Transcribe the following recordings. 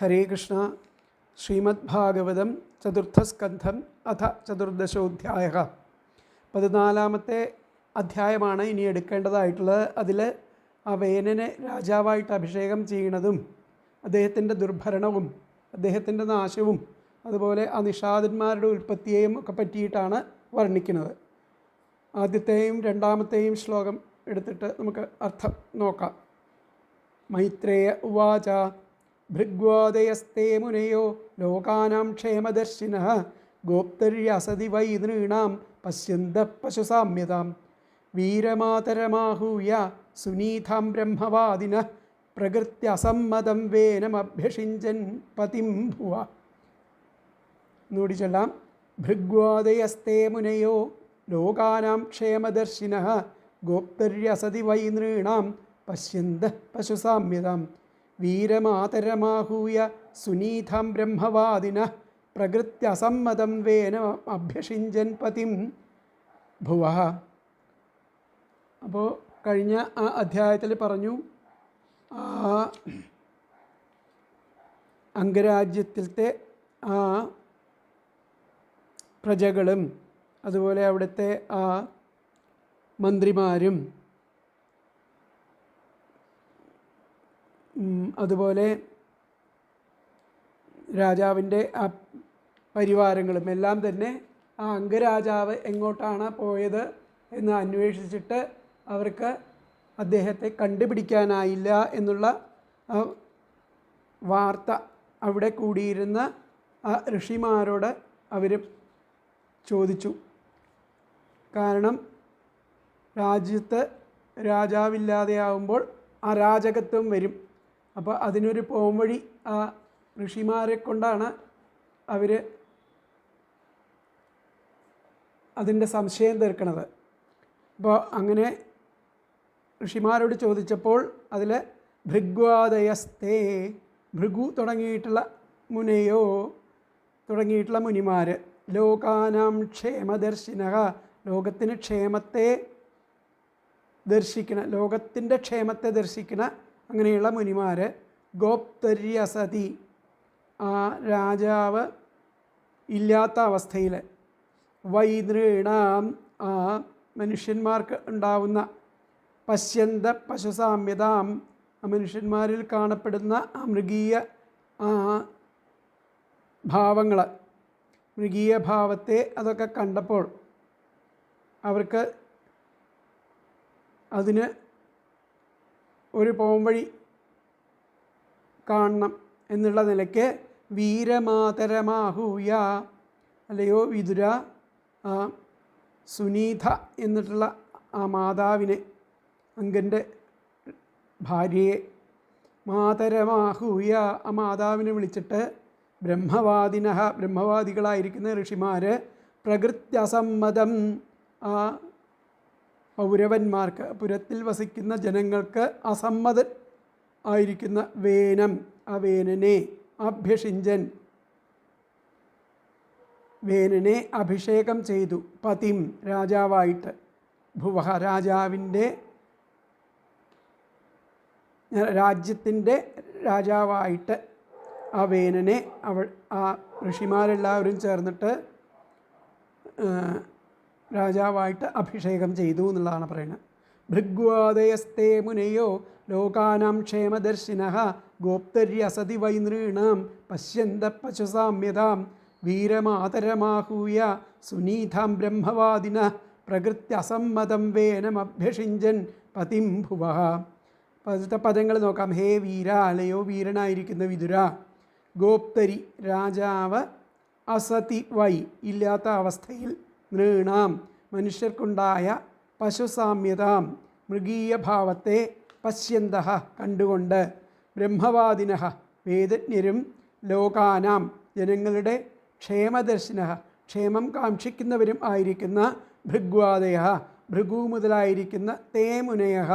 ഹരേ കൃഷ്ണ. ശ്രീമദ്ഭാഗവതം ചതുർത്ഥസ്കന്ധം അഥ ചതുർദശോധ്യായ. 14-ാമത്തെ അധ്യായമാണ് ഇനി എടുക്കേണ്ടതായിട്ടുള്ളത്. അതിൽ ആ വേനനെ രാജാവായിട്ട് അഭിഷേകം ചെയ്യുന്നതും അദ്ദേഹത്തിൻ്റെ ദുർഭരണവും അദ്ദേഹത്തിൻ്റെ നാശവും അതുപോലെ ആ നിഷാദന്മാരുടെ ഉൽപ്പത്തിയെയും ഒക്കെ പറ്റിയിട്ടാണ് വർണ്ണിക്കുന്നത്. ആദ്യത്തെയും രണ്ടാമത്തെയും ശ്ലോകം എടുത്തിട്ട് നമുക്ക് അർത്ഥം നോക്കാം. മൈത്രേയ ഉവാച ഭൃഗ്വാദയസ്തേ മുനയോ ലോകാനാം ക്ഷേമദർശിനഃ ഗോപ്തര്യസതി വൈ നൃണാം പശ്യന്ത പശുസാമ്യതാം വീരമാതരമാഹൂയ സുനീതാം ബ്രഹ്മവാദിനഃ പ്രകൃത്യസമ്മതം വേനമഭ്യഷിഞ്ചൻ പതിം ഭുവ. നൂടി ചൊല്ലാം. ഭൃഗ്വാദയസ്തേ മുനയോ ലോകാനാം ക്ഷേമദർശിനഃ ഗോപ്തര്യസതി വൈ നൃണാം പശ്യന്ത പശുസാമ്യതാം വീരമാതരമാഹൂയ സുനീതാം ബ്രഹ്മവാദിനഃ പ്രകൃത്യസമ്മതം വേന അഭ്യഷിഞ്ചൻ പതിം ഭുവ. അപ്പോൾ കഴിഞ്ഞ ആ അധ്യായത്തിൽ പറഞ്ഞു, ആ അംഗരാജ്യത്തിലത്തെ ആ പ്രജകളും അതുപോലെ അവിടുത്തെ ആ മന്ത്രിമാരും അതുപോലെ രാജാവിൻ്റെ ആ പരിവാരങ്ങളും എല്ലാം തന്നെ ആ അംഗരാജാവ് എങ്ങോട്ടാണ് പോയത് എന്ന് അന്വേഷിച്ചിട്ട് അവർക്ക് അദ്ദേഹത്തെ കണ്ടുപിടിക്കാനായില്ല എന്നുള്ള വാർത്ത അവിടെ കൂടിയിരുന്ന ആ ഋഷിമാരോട് അവർ ചോദിച്ചു. കാരണം രാജ്യത്ത് രാജാവില്ലാതെയാവുമ്പോൾ അരാജകത്വം വരും. അപ്പോൾ അതിനൊരു പോംവഴി ആ ഋഷിമാരെ കൊണ്ടാണ് അവർ അതിൻ്റെ സംശയം തീർക്കുന്നത്. അപ്പോൾ അങ്ങനെ ഋഷിമാരോട് ചോദിച്ചപ്പോൾ അതിൽ ഭൃഗ്വാദയസ്തേ, ഭൃഗു തുടങ്ങിയിട്ടുള്ള മുനയോ തുടങ്ങിയിട്ടുള്ള മുനിമാർ, ലോകാനാം ക്ഷേമദർശിനഃ, ലോകത്തിന് ക്ഷേമത്തെ ദർശിക്കുന്ന, ലോകത്തിൻ്റെ ക്ഷേമത്തെ ദർശിക്കുന്ന അങ്ങനെയുള്ള മുനിമാർ, ഗോപ്തര്യസതി, ആ രാജാവ് ഇല്ലാത്ത അവസ്ഥയിൽ, വൈനൃണാം, ആ മനുഷ്യന്മാർക്ക് ഉണ്ടാവുന്ന, പശ്യന്ത പശുസാമ്യതാം, ആ മനുഷ്യന്മാരിൽ കാണപ്പെടുന്ന ആ മൃഗീയ ആ ഭാവങ്ങൾ, മൃഗീയ ഭാവത്തെ അതൊക്കെ കണ്ടപ്പോൾ അവർക്ക് അതിന് ഒരു പോംവഴി കാണണം എന്നുള്ള നിലയ്ക്ക് വീരമാതരമാഹൂയ, അല്ലയോ വിതുര, ആ സുനീത എന്നിട്ടുള്ള ആ മാതാവിനെ, അങ്കൻ്റെ ഭാര്യയെ, മാതരമാഹൂയ, ആ മാതാവിനെ വിളിച്ചിട്ട് ബ്രഹ്മവാദിനഃ, ബ്രഹ്മവാദികളായിരിക്കുന്ന ഋഷിമാർ, പ്രകൃത്യസമ്മതം, ആ പൗരവന്മാർക്ക്, പുരത്തിൽ വസിക്കുന്ന ജനങ്ങൾക്ക് അസമ്മതൻ ആയിരിക്കുന്ന വേനം, ആ വേനനെ അഭ്യഷിഞ്ചൻ, വേനനെ അഭിഷേകം ചെയ്തു, പതിം, രാജാവായിട്ട്, ഭുവ, രാജാവിൻ്റെ രാജ്യത്തിൻ്റെ രാജാവായിട്ട് ആ വേനനെ ആ ഋഷിമാരെല്ലാവരും ചേർന്നിട്ട് രാജാവായിട്ട് അഭിഷേകം ചെയ്തു എന്നുള്ളതാണ് പറയുന്നത്. ഭൃഗ്വാദയസ്തേ മുനയോ ലോകാനാം ക്ഷേമദർശിനഃ ഗോപ്തര്യസതി വൈ നൃണാം പശ്യന്ത പശുസാമ്യതാം വീരമാതരമാഹൂയ സുനീതാം ബ്രഹ്മവാദിനഃ പ്രകൃത്യസമ്മതം വേനമഭ്യഷിഞ്ചൻ പതിം ഭുവ. പതിത്തെ പദങ്ങൾ നോക്കാം. ഹേ വീര, അലയോ വീരനായിരിക്കുന്ന വിതുര, ഗോപ്തരി, രാജാവ്, അസതി വൈ, ഇല്ലാത്ത അവസ്ഥയിൽ, നൃണാം, മനുഷ്യർക്കുണ്ടായ, പശുസാമ്യതാം, മൃഗീയ ഭാവത്തെ, പശ്യന്തഃ, കണ്ടുകൊണ്ട്, ബ്രഹ്മവാദിനഃ, വേദജ്ഞരും, ലോകാനാം, ജനങ്ങളുടെ, ക്ഷേമദർശിനഃ, ക്ഷേമം കാക്ഷിക്കുന്നവരും ആയിരിക്കുന്ന, ഭൃഗ്വാദയ, ഭൃഗു മുതലായിരിക്കുന്ന, തേ മുനയഃ,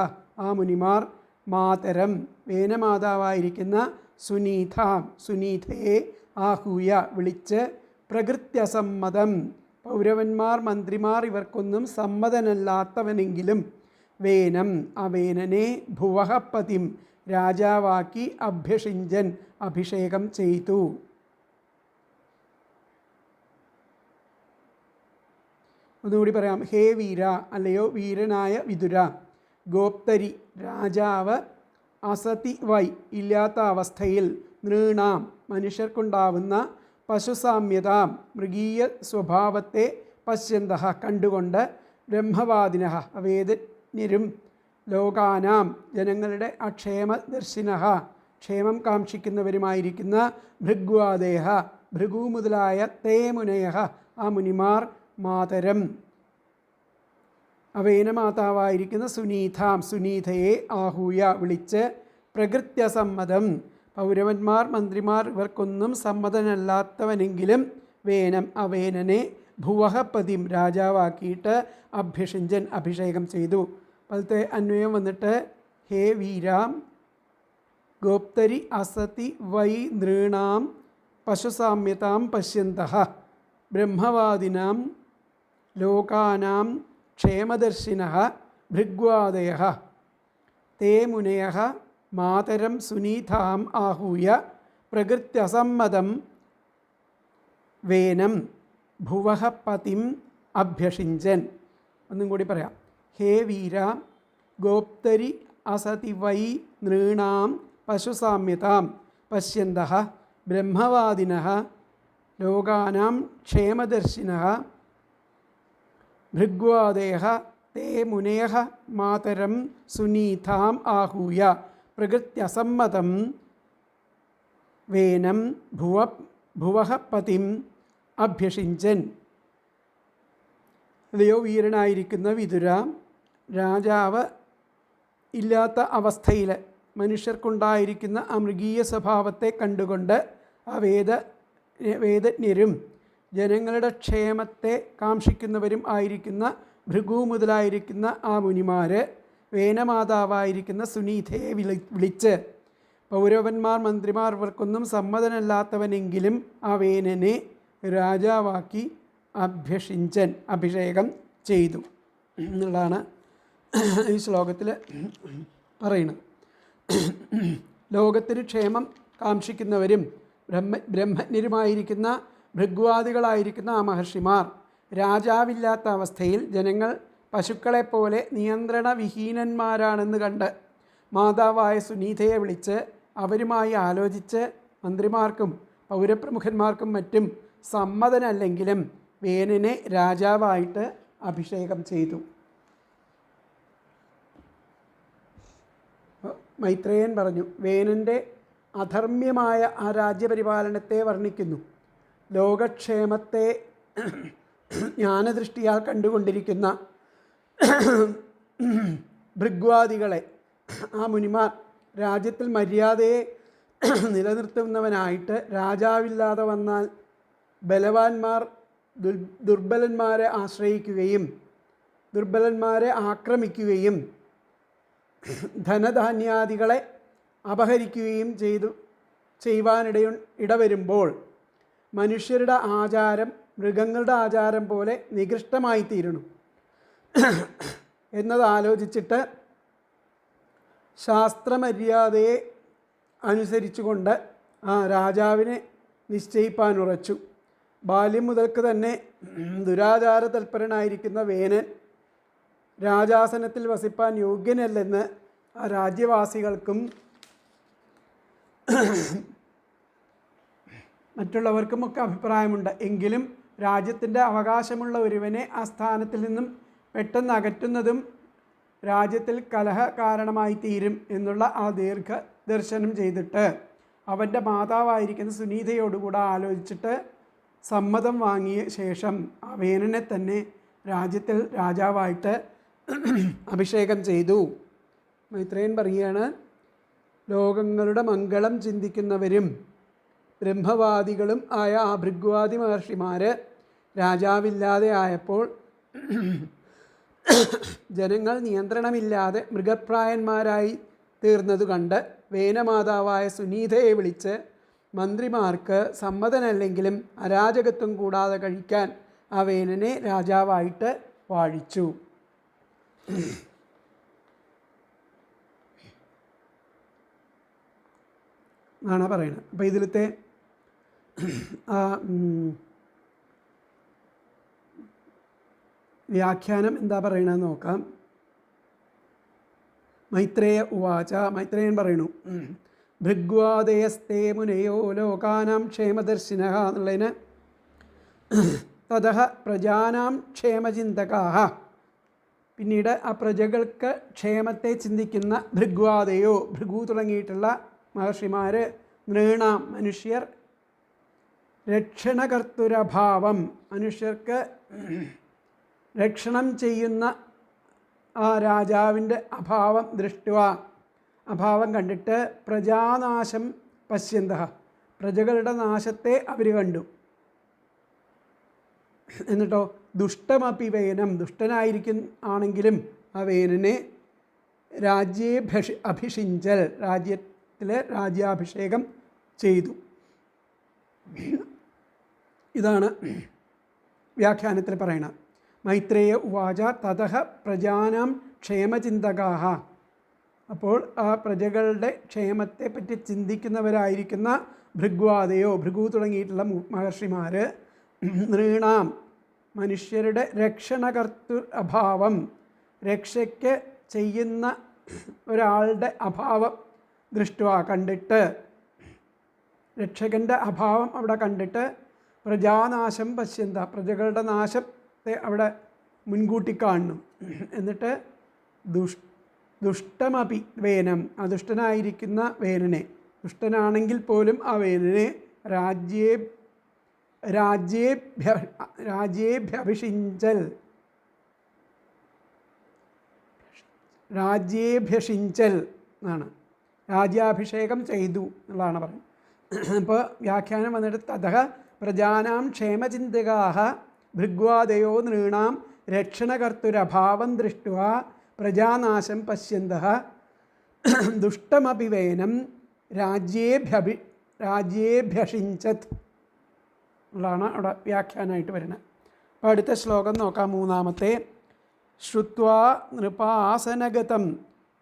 ആ മുനിമാർ, മാതരം, വേനമാതാവായിരിക്കുന്ന, സുനീതാം, സുനീതയെ, ആഹൂയ, വിളിച്ച്, പ്രകൃത്യസമ്മതം, പൗരവന്മാർ, മന്ത്രിമാർ ഇവർക്കൊന്നും സമ്മതനല്ലാത്തവനെങ്കിലും, വേനം, ആ വേനനെ, ഭുവഃ പതിം, രാജാവാക്കി അഭ്യഷിഞ്ചൻ അഭിഷേകം ചെയ്തു. ഒന്നുകൂടി പറയാം. ഹേ വീര, അല്ലയോ വീരനായ വിതുര, ഗോപ്തരി രാജാവ്, അസതി വൈ ഇല്ലാത്ത അവസ്ഥയിൽ, നൃണാം മനുഷ്യർക്കുണ്ടാവുന്ന, പശുസാമ്യതാം മൃഗീയ സ്വഭാവത്തെ, പശ്യന്ത കണ്ടുകൊണ്ട്, ബ്രഹ്മവാദിന വേദജ്ഞരും, ലോകാനാം ജനങ്ങളുടെ അക്ഷേമദർശിന ക്ഷേമം കാക്ഷിക്കുന്നവരുമായിരിക്കുന്ന, ഭൃഗ്വാദേഹ ഭൃഗു മുതലായ തേ മുനയ ആ മുനിമാർ, മാതരം അവേനമാതാവായിരിക്കുന്ന സുനീതാം സുനീതയെ ആഹൂയ വിളിച്ച്, പ്രകൃത്യസമ്മതം പൗരവന്മാർ മന്ത്രിമാർ ഇവർക്കൊന്നും സമ്മതനല്ലാത്തവനെങ്കിലും, വേനം അവേനനെ ഭുവഹപതിം രാജാവാക്കിയിട്ട്, അഭ്യഷിഞ്ചൻ അഭിഷേകം ചെയ്തു. അതിലത്തെ അന്വയം വന്നിട്ട് ഹേ വീരാം ഗോപ്തരി അസതി വൈ നൃണാം പശുസാമ്യതാം പശ്യന്തഃ ബ്രഹ്മവാദിനാം ലോകാനാം ക്ഷേമദർശിനഃ ഭൃഗ്വാദയഃ തേ മുനയഃ മാതരം സുനീതാം ആഹൂയ പ്രകൃത്യസമ്മതം വേനം ഭുവഃ പതിം അഭ്യഷിഞ്ചൻ. ഒന്നും കൂടി പറയാം. ഹേ വീര ഗോപ്തരി അസതി വൈ നൃണാം പശുസാമ്യതാം പശ്യന്തഃ ബ്രഹ്മവാദിനഃ ലോകാനാം ക്ഷേമദർശിനഃ ഭൃഗ്വാദയഃ തേ മുനയഃ മാതരം സുനീതാം ആഹൂയ പ്രകൃത്യസമ്മതം വേനം ഭുവഃ പതിം അഭ്യഷിഞ്ചൻ. അല്ലയോ വീരനായിരിക്കുന്ന വിതുര, രാജാവ് ഇല്ലാത്ത അവസ്ഥയിൽ മനുഷ്യർക്കുണ്ടായിരിക്കുന്ന ആ മൃഗീയ സ്വഭാവത്തെ കണ്ടുകൊണ്ട്, ആ വേദജ്ഞരും ജനങ്ങളുടെ ക്ഷേമത്തെ കാക്ഷിക്കുന്നവരും ആയിരിക്കുന്ന ഭൃഗു മുതലായിരിക്കുന്ന ആ മുനിമാർ, വേനമാതാവായിരിക്കുന്ന സുനീതയെ വിളിച്ച്, പൗരവന്മാർ മന്ത്രിമാർ ഇവർക്കൊന്നും സമ്മതനല്ലാത്തവനെങ്കിലും ആ വേനനെ രാജാവാക്കി അഭ്യഷിഞ്ചൻ അഭിഷേകം ചെയ്തു എന്നുള്ളതാണ് ഈ ശ്ലോകത്തിൽ പറയുന്നത്. ലോകത്തിന് ക്ഷേമം കാക്ഷിക്കുന്നവരും ബ്രഹ്മജ്ഞരുമായിരിക്കുന്ന ഭൃഗ്വാദികളായിരിക്കുന്ന ആ മഹർഷിമാർ, രാജാവില്ലാത്ത അവസ്ഥയിൽ ജനങ്ങൾ പശുക്കളെപ്പോലെ നിയന്ത്രണവിഹീനന്മാരാണെന്ന് കണ്ട് മാതാവായ സുനീതയെ വിളിച്ച് അവരുമായി ആലോചിച്ച്, മന്ത്രിമാർക്കും പൗരപ്രമുഖന്മാർക്കും മറ്റും സമ്മതനല്ലെങ്കിലും വേനനെ രാജാവായിട്ട് അഭിഷേകം ചെയ്തു. മൈത്രേയൻ പറഞ്ഞു, വേനൻ്റെ അധർമ്മ്യമായ ആ രാജ്യപരിപാലനത്തെ വർണ്ണിക്കുന്നു. ലോകക്ഷേമത്തെ ജ്ഞാനദൃഷ്ടിയാൽ കണ്ടുകൊണ്ടിരിക്കുന്ന ഭൃഗ്വാദികളെ, ആ മുനിമാർ രാജ്യത്തിൽ മര്യാദയെ നിലനിർത്തുന്നവനായിട്ട്, രാജാവില്ലാതെ വന്നാൽ ബലവാന്മാർ ദുർബലന്മാരെ ആശ്രയിക്കുകയും ദുർബലന്മാരെ ആക്രമിക്കുകയും ധനധാന്യാദികളെ അപഹരിക്കുകയും ഇടവരുമ്പോൾ മനുഷ്യരുടെ ആചാരം മൃഗങ്ങളുടെ ആചാരം പോലെ നികൃഷ്ടമായിത്തീരുന്നു എന്നതാലോചിച്ചിട്ട് ശാസ്ത്രമര്യാദയെ അനുസരിച്ചുകൊണ്ട് ആ രാജാവിനെ നിശ്ചയിപ്പാനുറച്ചു. ബാല്യം മുതൽക്ക് തന്നെ ദുരാചാര തൽപരനായിരിക്കുന്ന വേനൻ രാജാസനത്തിൽ വസിപ്പാൻ യോഗ്യനല്ലെന്ന് ആ രാജ്യവാസികൾക്കും മറ്റുള്ളവർക്കുമൊക്കെ അഭിപ്രായമുണ്ട്. എങ്കിലും രാജ്യത്തിൻ്റെ അവകാശമുള്ള ഒരുവനെ ആ സ്ഥാനത്തിൽ നിന്നും പെട്ടെന്ന് അകറ്റുന്നതും രാജ്യത്തിൽ കലഹ കാരണമായി തീരും എന്നുള്ള ആ ദീർഘദർശനം ചെയ്തിട്ട് അവൻ്റെ മാതാവായിരിക്കുന്ന സുനീതയോടുകൂടെ ആലോചിച്ചിട്ട് സമ്മതം വാങ്ങിയ ശേഷം ആ വേനനെ തന്നെ രാജ്യത്തിൽ രാജാവായിട്ട് അഭിഷേകം ചെയ്തു. മൈത്രേയൻ പറയുകയാണ്, ലോകങ്ങളുടെ മംഗളം ചിന്തിക്കുന്നവരും ബ്രഹ്മവാദികളും ആയ ആ ഭൃഗ്വാദി മഹർഷിമാർ രാജാവില്ലാതെ ആയപ്പോൾ ജനങ്ങൾ നിയന്ത്രണമില്ലാതെ മൃഗപ്രായന്മാരായി തീർന്നതു കണ്ട് വേനമാതാവായ സുനീതയെ വിളിച്ച് മന്ത്രിമാർക്ക് സമ്മതനല്ലെങ്കിലും അരാജകത്വം കൂടാതെ കഴിക്കാൻ ആ വേനനെ രാജാവായിട്ട് വാഴിച്ചു. എന്നാണ് പറയുന്നത്. അപ്പോൾ ഇതിലത്തെ വ്യാഖ്യാനം എന്താ പറയണമെന്ന് നോക്കാം. മൈത്രേയ ഉവാച, മൈത്രേയൻ പറയണു, ഭൃഗ്വാദയസ്തേ മുനയോ ലോകാനാം ക്ഷേമദർശിനഃ എന്നുള്ളതിന് തതഃ പ്രജാനാം ക്ഷേമചിന്തകാഃ, പിന്നീട് ആ പ്രജകൾക്ക് ക്ഷേമത്തെ ചിന്തിക്കുന്ന ഭൃഗ്വാദയോ, ഭൃഗു തുടങ്ങിയിട്ടുള്ള മഹർഷിമാർ, നൃണാം മനുഷ്യർ, രക്ഷണകർത്തുരഭാവം മനുഷ്യർക്ക് രക്ഷണം ചെയ്യുന്ന ആ രാജാവിൻ്റെ അഭാവം ദൃഷ്ടുവ, അഭാവം കണ്ടിട്ട് പ്രജാനാശം പശ്യന്തഃ, പ്രജകളുടെ നാശത്തെ അവർ കണ്ടു. എന്നിട്ടോ ദുഷ്ടമപി വേനം, ആണെങ്കിലും ആ വേനനെ രാജ്യേ അഭിഷിഞ്ചൽ, രാജ്യത്തിൽ രാജ്യാഭിഷേകം ചെയ്തു. ഇതാണ് വ്യാഖ്യാനത്തിൽ പറയണത്. മൈത്രേയ ഉവാച തതഃ പ്രജാനാം ക്ഷേമചിന്തകാഃ, അപ്പോൾ ആ പ്രജകളുടെ ക്ഷേമത്തെ പറ്റി ചിന്തിക്കുന്നവരായിരിക്കുന്ന ഭൃഗ്വാദയോ, ഭൃഗു തുടങ്ങിയിട്ടുള്ള മഹർഷിമാർ, നൃണാം മനുഷ്യരുടെ രക്ഷണകർത്തൃ അഭാവം, രക്ഷയ്ക്ക് ചെയ്യുന്ന ഒരാളുടെ അഭാവം ദൃഷ്ടുവ കണ്ടിട്ട്, രക്ഷകൻ്റെ അഭാവം അവിടെ കണ്ടിട്ട് പ്രജാനാശം പശ്യന്ത, പ്രജകളുടെ നാശത്തെ അവിടെ മുൻകൂട്ടി കാണുന്നു. എന്നിട്ട് ദുഷ്ടമപി വേനം, അദുഷ്ടനായിരിക്കുന്ന വേനനെ, ദുഷ്ടനാണെങ്കിൽ പോലും ആ വേനനെ രാജ്യേഭ്യഭിഷിഞ്ചൽ എന്നാണ്, രാജ്യാഭിഷേകം ചെയ്തു എന്നുള്ളതാണ് പറയുന്നത്. അപ്പോൾ വ്യാഖ്യാനം വന്നിട്ട് തതഃ പ്രജാനാം ക്ഷേമചിന്തകാഃ ഭൃഗ്വാദയോ നൃണാം രക്ഷണകർത്തുരഭാവം ദൃഷ്ട്വാ പ്രജാനാശം പശ്യന്തഃ ദുഷ്ടമപി വേനം രാജ്യേഭ്യഷിഞ്ചത് ഉള്ളതാണ് അവിടെ വ്യാഖ്യാനമായിട്ട് വരുന്നത്. അപ്പോൾ അടുത്ത ശ്ലോകം നോക്കാം, മൂന്നാമത്തെ. ശ്രുത്വാ നൃപാസനഗതം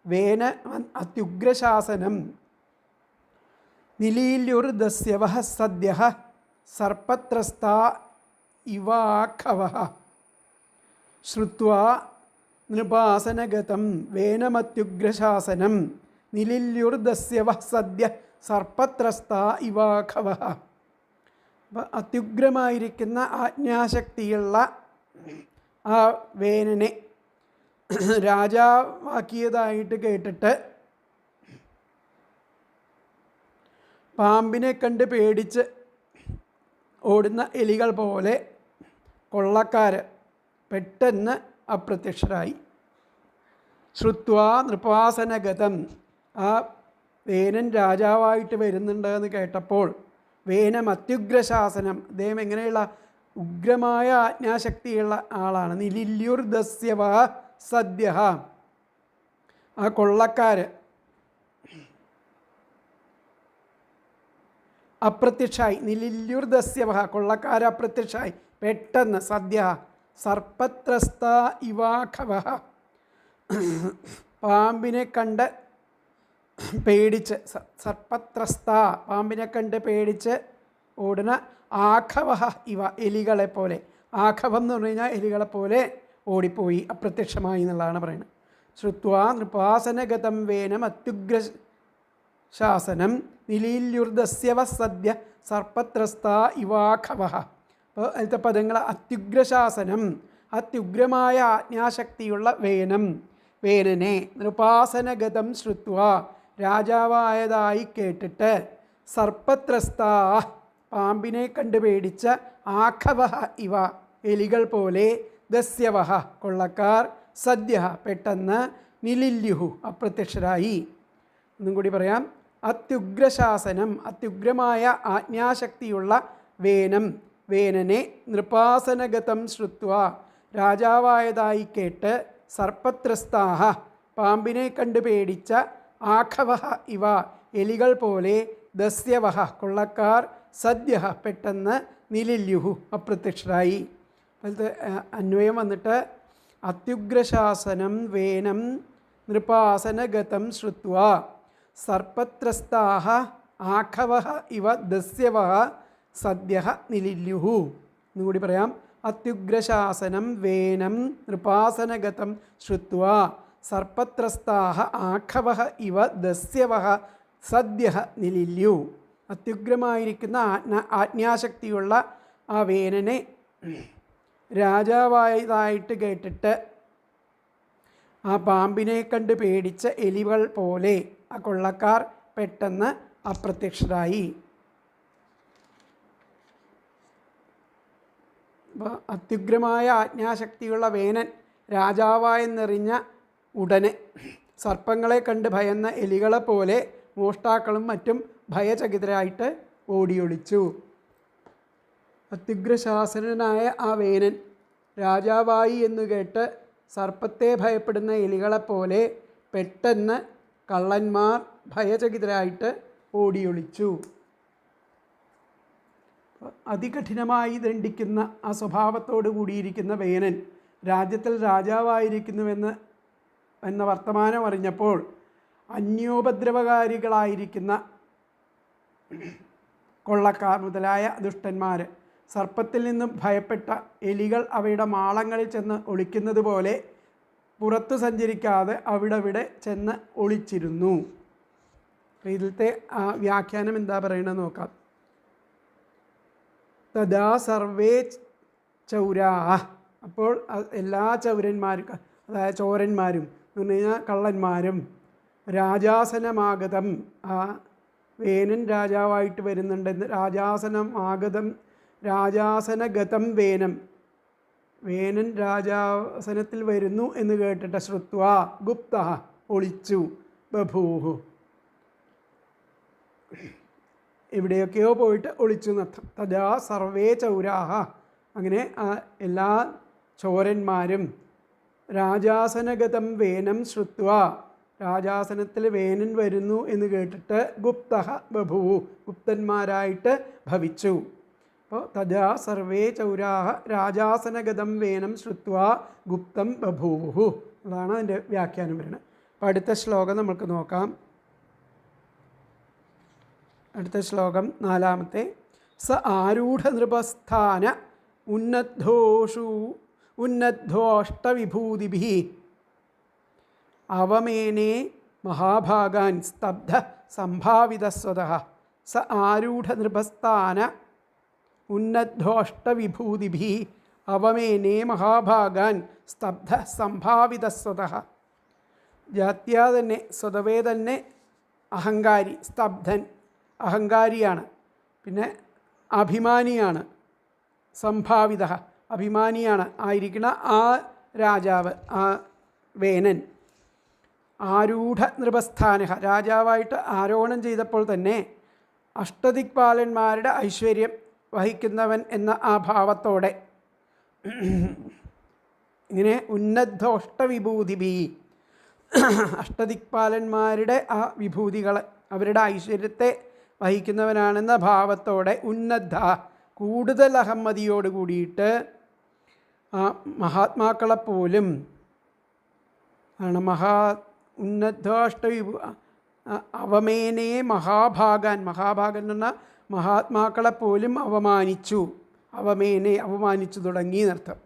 വേന അത്യുഗ്രശാസനം നിലീല്യുർദസ്യവഃ സദ്യഃ സർപ്പത്രസ്താ ഇവാഖവഃ. ശ്രുത്വാ നൃപാസനഗതം വേനമത്യുഗ്രശാസനം നിലില്യുർദസ്യവഃ സദ്യഃ സർപ്പത്രസ്താ ഇവാഖവഃ. അപ്പം അത്യുഗ്രമായിരിക്കുന്ന ആജ്ഞാശക്തിയുള്ള ആ വേനനെ രാജാവാക്കിയതായിട്ട് കേട്ടിട്ട് പാമ്പിനെ കണ്ട് പേടിച്ച് ഓടുന്ന എലികൾ പോലെ കൊള്ളക്കാർ പെട്ടെന്ന് അപ്രത്യക്ഷരായി. ശ്രുത്വാ നൃപാസനഗതം, ആ വേനൻ രാജാവായിട്ട് വരുന്നുണ്ട് എന്ന് കേട്ടപ്പോൾ, വേനം അത്യുഗ്രശാസനം, അദ്ദേഹം എങ്ങനെയുള്ള ഉഗ്രമായ ആജ്ഞാശക്തിയുള്ള ആളാണ്. നിലില്യുർദസ്യവ സദ്യ, ആ കൊള്ളക്കാർ അപ്രത്യക്ഷായി. നിലില്യുർദസ്യവ, കൊള്ളക്കാർ അപ്രത്യക്ഷായി പെട്ടെന്ന്. സദ്യ സർപ്പത്രസ്ത ഇവാഖവ, പാമ്പിനെ കണ്ട് പേടിച്ച്, സർപ്പത്രസ്ത പാമ്പിനെ കണ്ട് പേടിച്ച് ഓടുന്ന ആഖവ ഇവ, എലികളെ പോലെ. ആഖവം എന്ന് പറഞ്ഞു കഴിഞ്ഞാൽ എലികളെ പോലെ ഓടിപ്പോയി, അപ്രത്യക്ഷമായി എന്നുള്ളതാണ് പറയുന്നത്. ശ്രുത്വാ നൃപാസനഗതം വേനം അത്യുഗ്രശാസനം നിലീല്യുർദസ്യവ സദ്യ സർപ്പത്രസ്ത ഇവാഖവ. അപ്പോൾ അതിലത്തെ പദങ്ങൾ അത്യുഗ്രശാസനം, അത്യുഗ്രമായ ആജ്ഞാശക്തിയുള്ള വേനം, വേനനെ. നൃപാസനഗതം ശ്രുത്വാ, രാജാവായതായി കേട്ടിട്ട്, സർപ്പത്രസ്താ പാമ്പിനെ കണ്ട് പേടിച്ച, ആഖവ ഇവ എലികൾ പോലെ, ദസ്യവഹ കൊള്ളക്കാർ, സദ്യ പെട്ടെന്ന്, നിലില്യുഹു അപ്രത്യക്ഷരായി. ഒന്നും കൂടി പറയാം. അത്യുഗ്രശാസനം, അത്യുഗ്രമായ ആജ്ഞാശക്തിയുള്ള വേനം, വേനനെ. നൃപാസനഗതം ശ്രുത്വാ, രാജാവായതായി കേട്ട്, സർപ്പത്രസ്താഹ പാമ്പിനെ കണ്ട് പേടിച്ച, ആഖവ ഇവ എലികൾ പോലെ, ദസ്യവഹ കൊള്ളക്കാർ, സദ്യ പെട്ടെന്ന്, നിലില്യുഹു അപ്രത്യക്ഷരായി. അതിലത്തെ അന്വയം വന്നിട്ട് അത്യുഗ്രശാസനം വേനം നൃപാസനഗതം ശ്രുത്വാ സർപ്പത്രസ്താഹ ആഖവഃ ഇവ ദസ്യവഃ സദ്യഃ നിലില്യുഹു. എന്നുകൂടി പറയാം. അത്യുഗ്രശാസനം വേനം നൃപാസനഗതം ശ്രുത്വാ സർപ്പത്രസ്താഃ ആഖവഃ ഇവ ദസ്യവഃ സദ്യഃ നിലില്യു. അത്യുഗ്രമായിരിക്കുന്ന ആജ്ഞാശക്തിയുള്ള ആ വേനനെ രാജാവായതായിട്ട് കേട്ടിട്ട് ആ പാമ്പിനെ കണ്ട് പേടിച്ച എലികൾ പോലെ ആ കൊള്ളക്കാർ പെട്ടെന്ന് അപ്രത്യക്ഷരായി. അപ്പോൾ അത്യുഗ്രമായ ആജ്ഞാശക്തിയുള്ള വേനൻ രാജാവായെന്നറിഞ്ഞ ഉടനെ സർപ്പങ്ങളെ കണ്ട് ഭയന്ന എലികളെപ്പോലെ മോഷ്ടാക്കളും മറ്റും ഭയചകിതരായിട്ട് ഓടിയൊളിച്ചു. അത്യുഗ്രശാസനനായ ആ വേനൻ രാജാവായി എന്ന് കേട്ട് സർപ്പത്തെ ഭയപ്പെടുന്ന എലികളെപ്പോലെ പെട്ടെന്ന് കള്ളന്മാർ ഭയചകിതരായിട്ട് ഓടിയൊളിച്ചു. അതികഠിനമായി ദണ്ഡിക്കുന്ന ആ സ്വഭാവത്തോടു കൂടിയിരിക്കുന്ന വേനൻ രാജ്യത്തിൽ രാജാവായിരിക്കുന്നുവെന്ന വർത്തമാനം അറിഞ്ഞപ്പോൾ അന്യോപദ്രവകാരികളായിരിക്കുന്ന കൊള്ളക്കാർ മുതലായ ദുഷ്ടന്മാർ സർപ്പത്തിൽ നിന്നും ഭയപ്പെട്ട എലികൾ അവയുടെ മാളങ്ങളിൽ ചെന്ന് ഒളിക്കുന്നത് പോലെ പുറത്തു സഞ്ചരിക്കാതെ അവിടെ ചെന്ന് ഒളിച്ചിരുന്നു. ഇതിലത്തെ ആ വ്യാഖ്യാനം എന്താ പറയണമെന്ന് നോക്കാം. തഥാ സർവേ ചൗരാഹ. അപ്പോൾ എല്ലാ ചൗരന്മാരും, അതായത് ചോരന്മാരും എന്ന് പറഞ്ഞു കഴിഞ്ഞാൽ കള്ളന്മാരും, രാജാസനമാഗതം, ആ വേനൻ രാജാവായിട്ട് വരുന്നുണ്ടെന്ന്, രാജാസനഗതം വേനം, വേനൻ രാജാസനത്തിൽ വരുന്നു എന്ന് കേട്ടിട്ട് ശ്രുത്വാ ഗുപ്തഃ ഒളിച്ചു, ബഭൂഹു എവിടെയൊക്കെയോ പോയിട്ട് ഒളിച്ചു എന്നർത്ഥം. തഥാ സർവേ ചൗരാഹ. അങ്ങനെ എല്ലാ ചോരന്മാരും രാജാസനഗതം വേനം ശ്രുത്വാ, രാജാസനത്തിൽ വേനൻ വരുന്നു എന്ന് കേട്ടിട്ട് ഗുപ്തഃ ബഭൂവു, ഗുപ്തന്മാരായിട്ട് ഭവിച്ചു. അപ്പോൾ തഥാ സർവേ ചൗരാഹ രാജാസനഗതം വേനം ശ്രുത്വാ ഗുപ്തം ബഭൂവു. അതാണ് അതിൻ്റെ വ്യാഖ്യാനം വരുന്നത്. അപ്പോൾ അടുത്ത ശ്ലോകം നമുക്ക് നോക്കാം. അടുത്ത ശ്ലോകം 4. സ ആരൂഢ നൃപസ്ഥാന ഉന്നദ്ധോഷ്ടവിഭൂതിഭിഃ അവമേനേ മഹാഭാഗാൻ സ്തബ്ധ സംഭാവിതസ്വതഃ. സ ആരൂഢ നൃപസ്ഥാന ഉന്നദ്ധോഷ്ടവിഭൂതിഭിഃ അവമേനേ മഹാഭാഗാൻ സ്തബ്ധ സംഭാവിതസ്വതഃ. ജാത്യാ തന്നെ സ്വതവേ തന്നെ അഹങ്കാരി, സ്തബ്ധൻ അഹങ്കാരിയാണ്, പിന്നെ അഭിമാനിയാണ്, സംഭാവിത അഭിമാനിയാണ് ആയിരിക്കുന്ന ആ രാജാവ്, ആ വേനൻ ആരൂഢ നൃപസ്ഥാന രാജാവായിട്ട് ആരോഹണം ചെയ്തപ്പോൾ തന്നെ അഷ്ടദിക്പാലന്മാരുടെ ഐശ്വര്യം വഹിക്കുന്നവൻ എന്ന ആ ഭാവത്തോടെ ഇങ്ങനെ ഉന്നദ്ധോഷ്ടവിഭൂതിഭി, അഷ്ടദിക്പാലന്മാരുടെ ആ വിഭൂതികൾ, അവരുടെ ഐശ്വര്യത്തെ വഹിക്കുന്നവനാണെന്ന ഭാവത്തോടെ ഉന്നദ്ധ കൂടുതൽ അഹമ്മതിയോട് കൂടിയിട്ട് മഹാത്മാക്കളെപ്പോലും ആണ് ഉന്നദ്ധോഷ്ടവിഭൂ അവമേനേ മഹാഭാഗാൻ, മഹാഭാഗൻ എന്ന് പറഞ്ഞാൽ മഹാത്മാക്കളെപ്പോലും അവമാനിച്ചു, അവമേനെ അവമാനിച്ചു തുടങ്ങി എന്നർത്ഥം.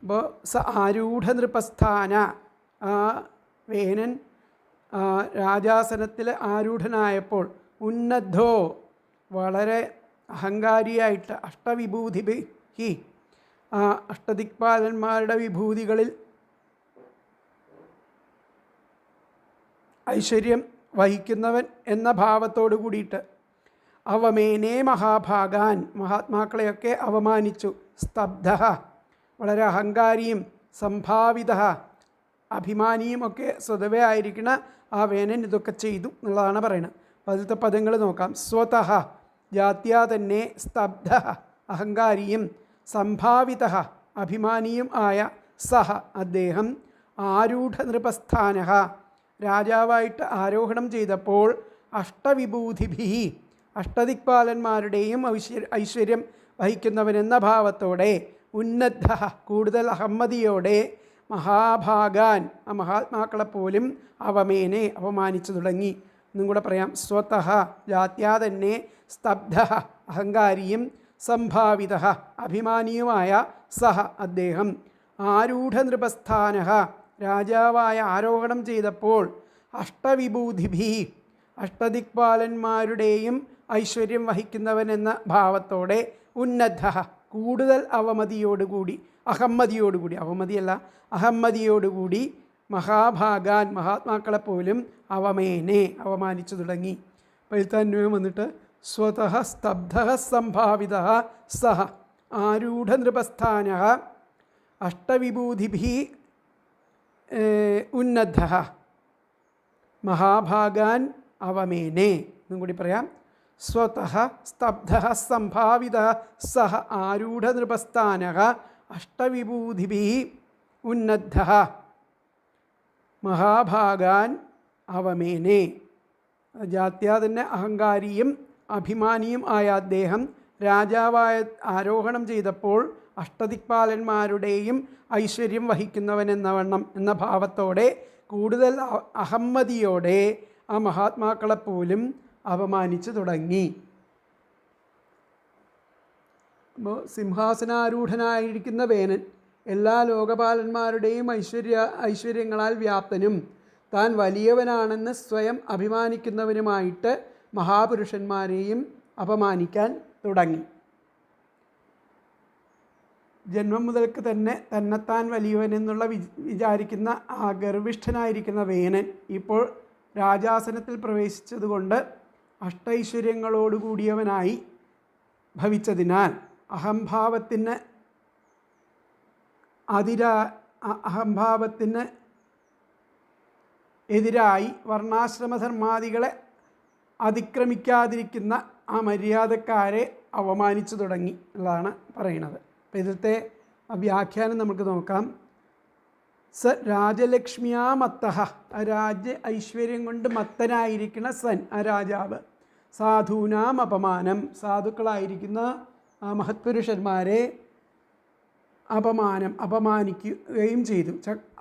അപ്പോൾ സ ആരൂഢ നൃപസ്ഥാന, ആ വേനൻ രാജാസനത്തിൽ ആരൂഢനായപ്പോൾ ഉന്നദ്ധോ വളരെ അഹങ്കാരിയായിട്ട് അഷ്ടവിഭൂതിഭി ആ അഷ്ടദിക്പാലന്മാരുടെ വിഭൂതികളിൽ ഐശ്വര്യം വഹിക്കുന്നവൻ എന്ന ഭാവത്തോടു കൂടിയിട്ട് അവമേനേ മഹാഭാഗാൻ മഹാത്മാക്കളെയൊക്കെ അവമാനിച്ചു. സ്തബ്ധ വളരെ അഹങ്കാരിയും സംഭാവിത അഭിമാനിയുമൊക്കെ സ്വതവേ ആയിരിക്കുന്ന ആ വേനൻ ഇതൊക്കെ ചെയ്തു എന്നുള്ളതാണ് പറയുന്നത്. അപ്പോൾ അതിലത്തെ പദങ്ങൾ നോക്കാം. സ്വതഃ ജാത്യാ തന്നെ സ്തബ്ധ അഹങ്കാരിയും സംഭാവിത അഭിമാനിയും ആയ സഹ അദ്ദേഹം ആരൂഢ നൃപസ്ഥാന രാജാവായിട്ട് ആരോഹണം ചെയ്തപ്പോൾ അഷ്ടവിഭൂതിഭി അഷ്ടദിക്പാലന്മാരുടെയും ഐശ്വര്യം വഹിക്കുന്നവനെന്ന ഭാവത്തോടെ ഉന്നദ്ധ കൂടുതൽ അഹമ്മതിയോടെ മഹാഭാഗാൻ ആ മഹാത്മാക്കളെപ്പോലും അവമേനെ അവമാനിച്ചു തുടങ്ങി. എന്നും കൂടെ പറയാം. സ്വതഃ ജാത്യാ തന്നെ സ്തബ്ധ അഹങ്കാരിയും സംഭാവിത അഭിമാനിയുമായ സഹ അദ്ദേഹം ആരൂഢനൃപസ്ഥാന രാജാവായ ആരോഹണം ചെയ്തപ്പോൾ അഷ്ടവിഭൂതിഭി അഷ്ടദിക്പാലന്മാരുടെയും ഐശ്വര്യം വഹിക്കുന്നവനെന്ന ഭാവത്തോടെ ഉന്നത കൂടുതൽ അവമതിയോടുകൂടി അവമതിയല്ല അഹമ്മതിയോടുകൂടി മഹാഭാഗാൻ മഹാത്മാക്കളെപ്പോലും അവമാനിച്ചു തുടങ്ങി. പഴുത്താന്വയം വന്നിട്ട് സ്വതഃ സ്തബ്ധ സംഭാവിത സഹ ആരൂഢനൃപസ്ഥാന അഷ്ടവിഭൂതിഭി ഉന്നത മഹാഭാഗാൻ അവമേനെ എന്നും കൂടി പറയാം. സ്വതഃ സ്തബ്ധ സംഭാവിത സഹ ആരൂഢനൃപസ്ഥാന അഷ്ടവിഭൂതിഭി ഉന്നത മഹാഭാഗാൻ അവമേനെ. ജാത്യാ തന്നെ അഹങ്കാരിയും അഭിമാനിയും ആയ അദ്ദേഹം രാജാവായ ആരോഹണം ചെയ്തപ്പോൾ അഷ്ടദിക്പാലന്മാരുടെയും ഐശ്വര്യം വഹിക്കുന്നവനെന്നവണ്ണം എന്ന ഭാവത്തോടെ കൂടുതൽ അഹമ്മതിയോടെ ആ മഹാത്മാക്കളെപ്പോലും അപമാനിച്ചു തുടങ്ങി. അപ്പോൾ സിംഹാസനാരൂഢനായിരിക്കുന്ന വേനൻ എല്ലാ ലോകപാലന്മാരുടെയും ഐശ്വര്യങ്ങളാൽ വ്യാപ്തനും താൻ വലിയവനാണെന്ന് സ്വയം അഭിമാനിക്കുന്നവനുമായിട്ട് മഹാപുരുഷന്മാരെയും അപമാനിക്കാൻ തുടങ്ങി. ജന്മം മുതൽക്ക് തന്നെ തന്നെത്താൻ വലിയവനെന്നുള്ള വിചാരിക്കുന്ന ആ ഗർവിഷ്ഠനായിരിക്കുന്ന വേനൻ ഇപ്പോൾ രാജാസനത്തിൽ പ്രവേശിച്ചതുകൊണ്ട് അഷ്ടൈശ്വര്യങ്ങളോടുകൂടിയവനായി ഭവിച്ചതിനാൽ അഹംഭാവത്തിന് എതിരായി വർണ്ണാശ്രമധർമാദികളെ അതിക്രമിക്കാതിരിക്കുന്ന ആ മര്യാദക്കാരെ അവമാനിച്ചു തുടങ്ങി എന്നുള്ളതാണ് പറയുന്നത്. അപ്പോൾ ഇതിലത്തെ വ്യാഖ്യാനം നമുക്ക് നോക്കാം. സ രാജലക്ഷ്മിയാ മത്തഃ രാജ്യ ഐശ്വര്യം കൊണ്ട് മത്തനായിരിക്കുന്ന സൻ ആ രാജാവ് സാധൂനാം അപമാനം സാധുക്കളായിരിക്കുന്ന ആ മഹത്പുരുഷന്മാരെ അപമാനിക്കുകയും ചെയ്തു.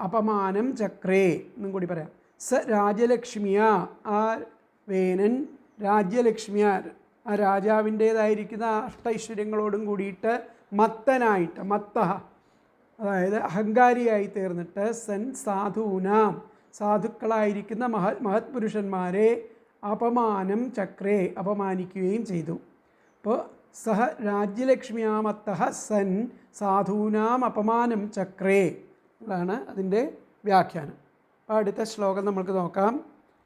അപമാനം ചക്രേ എന്നും കൂടി പറയാം. സ രാജലക്ഷ്മിയ ആ വേനൻ രാജ്യലക്ഷ്മിയ ആ രാജാവിൻ്റേതായിരിക്കുന്ന അഷ്ടൈശ്വര്യങ്ങളോടും കൂടിയിട്ട് മത്തനായിട്ട് അതായത് അഹങ്കാരിയായി തീർന്നിട്ട് സൻ സാധൂനാം സാധുക്കളായിരിക്കുന്ന മഹത്പുരുഷന്മാരെ അപമാനം ചക്രേ അപമാനിക്കുകയും ചെയ്തു. അപ്പോൾ സഹ രാജ്യലക്ഷ്മിയാമത്തഃ സൻ സാധൂനാം അപമാനം ചക്രേ അതാണ് അതിൻ്റെ വ്യാഖ്യാനം. അപ്പോൾ അടുത്ത ശ്ലോകം നമുക്ക് നോക്കാം.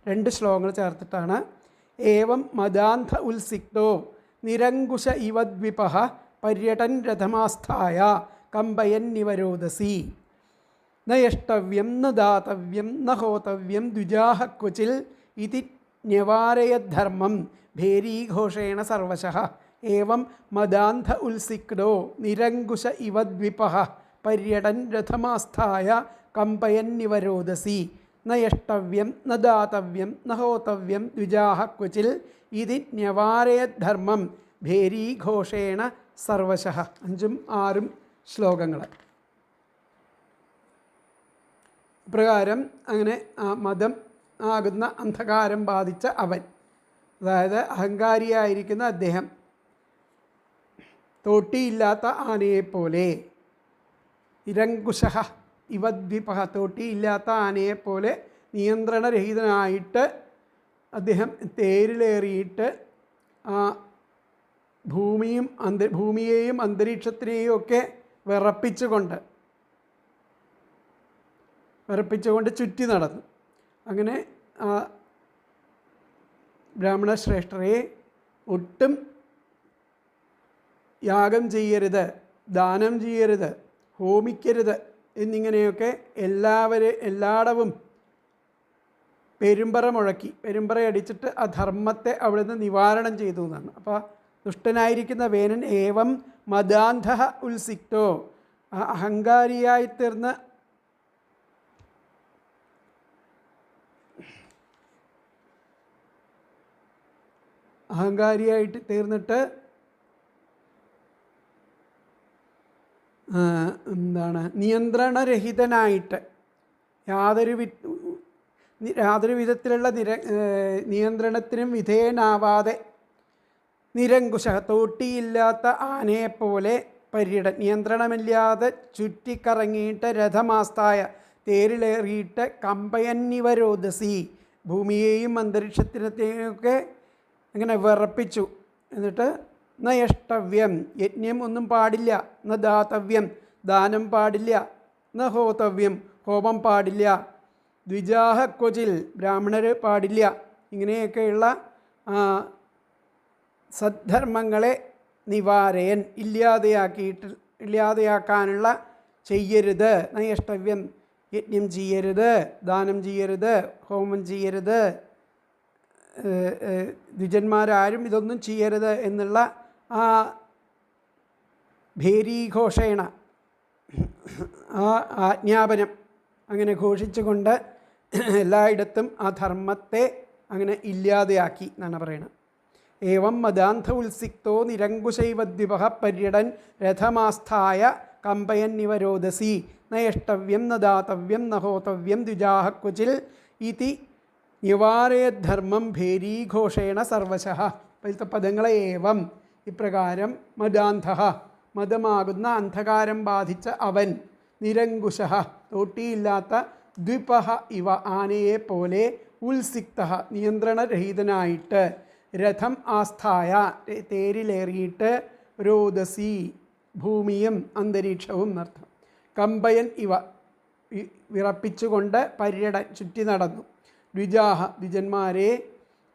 2 ശ്ലോകങ്ങൾ ചേർത്തിട്ടാണ്. ഏവം മദാന്ധ ഉത്സിക്തോ നിരങ്കുശ ഇവദ്വിപഃ പര്യടൻ രഥമാസ്ഥായ കമ്പയന്നിവരോദസി ന യഷ്ടവ്യം ന ദാതവ്യം ന ഹോതവ്യം ദ്വിജാഹ ക്വചിൽ ഇതി ന്യവാരയദ്ധർമ്മം ഭേരീഘോഷേണ സർവശഃ. ഏവം മദാന്ധ ഉത്സിക്തോ നിരങ്കുശ ഇവദ്വിപഃ പര്യടൻ രഥമാസ്ഥായ കമ്പയന്നിവരോദസി ന യഷ്ടവ്യം ന ദാതവ്യം ന ഹോതവ്യം ദ്വിജാഹ ക്വചിൽ ഇതി ന്യവാരയദ്ധർമ്മം ഭേരീഘോഷേണ സർവശഃ. 5ഉം 6ഉം ശ്ലോകങ്ങൾ. പ്രകാരം അങ്ങനെ മതം ആകുന്ന അന്ധകാരം ബാധിച്ച അവൻ, അതായത് അഹങ്കാരിയായിരിക്കുന്ന അദ്ദേഹം തോട്ടിയില്ലാത്ത ആനയെപ്പോലെ നിരങ്കുശ ഇവദ്വിപഃ തോട്ടിയില്ലാത്ത ആനയെപ്പോലെ നിയന്ത്രണരഹിതനായിട്ട് അദ്ദേഹം തേരിലേറിയിട്ട് ആ ഭൂമിയെയും അന്തരീക്ഷത്തിനെയും ഒക്കെ വിറപ്പിച്ചുകൊണ്ട് ചുറ്റി നടന്നു. അങ്ങനെ ബ്രാഹ്മണശ്രേഷ്ഠരെ ഒട്ടും യാഗം ചെയ്യരുത്, ദാനം ചെയ്യരുത്, ഹോമിക്കരുത് എന്നിങ്ങനെയൊക്കെ എല്ലായിടവും പെരുമ്പറയടിച്ചിട്ട് ആ ധർമ്മത്തെ അവിടുന്ന് നിവാരണം ചെയ്തു എന്നാണ്. അപ്പോൾ ദുഷ്ടനായിരിക്കുന്ന വേനൻ ഏവം മദാന്ധ ഉത്സിക്തോ അഹങ്കാരിയായിത്തീർന്ന് അഹങ്കാരിയായിട്ട് തീർന്നിട്ട് നിയന്ത്രണരഹിതനായിട്ട് യാതൊരു വിധത്തിലുള്ള നിയന്ത്രണത്തിനും വിധേയനാവാതെ നിരങ്കുശ തോട്ടിയില്ലാത്ത ആനയെപ്പോലെ പര്യടൻ നിയന്ത്രണമില്ലാതെ ചുറ്റിക്കറങ്ങിയിട്ട് രഥമാസ്തായ തേരിലേറിയിട്ട് കമ്പയന്നിവരോധസി ഭൂമിയെയും അന്തരീക്ഷത്തിനത്തെയൊക്കെ അങ്ങനെ വിറപ്പിച്ചു. എന്നിട്ട് നയഷ്ടവ്യം യജ്ഞം ഒന്നും പാടില്ല, ന ദാതവ്യം ദാനം പാടില്ല, ന ഹോതവ്യം ഹോമം പാടില്ല, ദ്വിജാഹ ക്വചിൽ ബ്രാഹ്മണർ പാടില്ല. ഇങ്ങനെയൊക്കെയുള്ള സദ്ധർമ്മങ്ങളെ നിവാരയൻ ഇല്ലാതെയാക്കാനുള്ള ചെയ്യരുത്. നയഷ്ടവ്യം യജ്ഞം ചെയ്യരുത്, ദാനം ചെയ്യരുത്, ഹോമം ചെയ്യരുത്, ദ്വിജന്മാരാരും ഇതൊന്നും ചെയ്യരുത് എന്നുള്ള ആ ഭേരീഘോഷേണ ആ ആജ്ഞാപനം അങ്ങനെ ഘോഷിച്ചുകൊണ്ട് എല്ലായിടത്തും ആ ധർമ്മത്തെ അങ്ങനെ ഇല്ലാതെയാക്കി എന്നാണ് പറയുന്നത്. ഏവം മദാന്ധ ഉത്സിക്തോ നിരങ്കുശൈവദ്വിപ പര്യടൻ രഥമാസ്ഥായ കമ്പയന്നിവരോധസി നയഷ്ടവ്യം ന ദാതവ്യം ന ഹോതവ്യം ദ്വിജാഹ ക്വചിൽ ഇതി നിവാരയദ്ധർമ്മം ഭേരീഘോഷേണ സർവശഃ. ഇപ്പോഴത്തെ പദങ്ങളെ ഏവം ഇപ്രകാരം മദാന്ധ മതമാകുന്ന അന്ധകാരം ബാധിച്ച അവൻ, നിരങ്കുശ തോട്ടിയില്ലാത്ത, ദ്വിപഹ ഇവ ആനയെപ്പോലെ, ഉത്സിക്ത നിയന്ത്രണരഹിതനായിട്ട്, രഥം ആസ്ഥായ തേരിലേറിയിട്ട്, രോദസി ഭൂമിയും അന്തരീക്ഷവും എന്നർത്ഥം, കമ്പയൻ ഇവ വിറപ്പിച്ചുകൊണ്ട്, പര്യടൻ ചുറ്റി നടന്നു, ദ്വിജാഹ ദ്വിജന്മാരെ,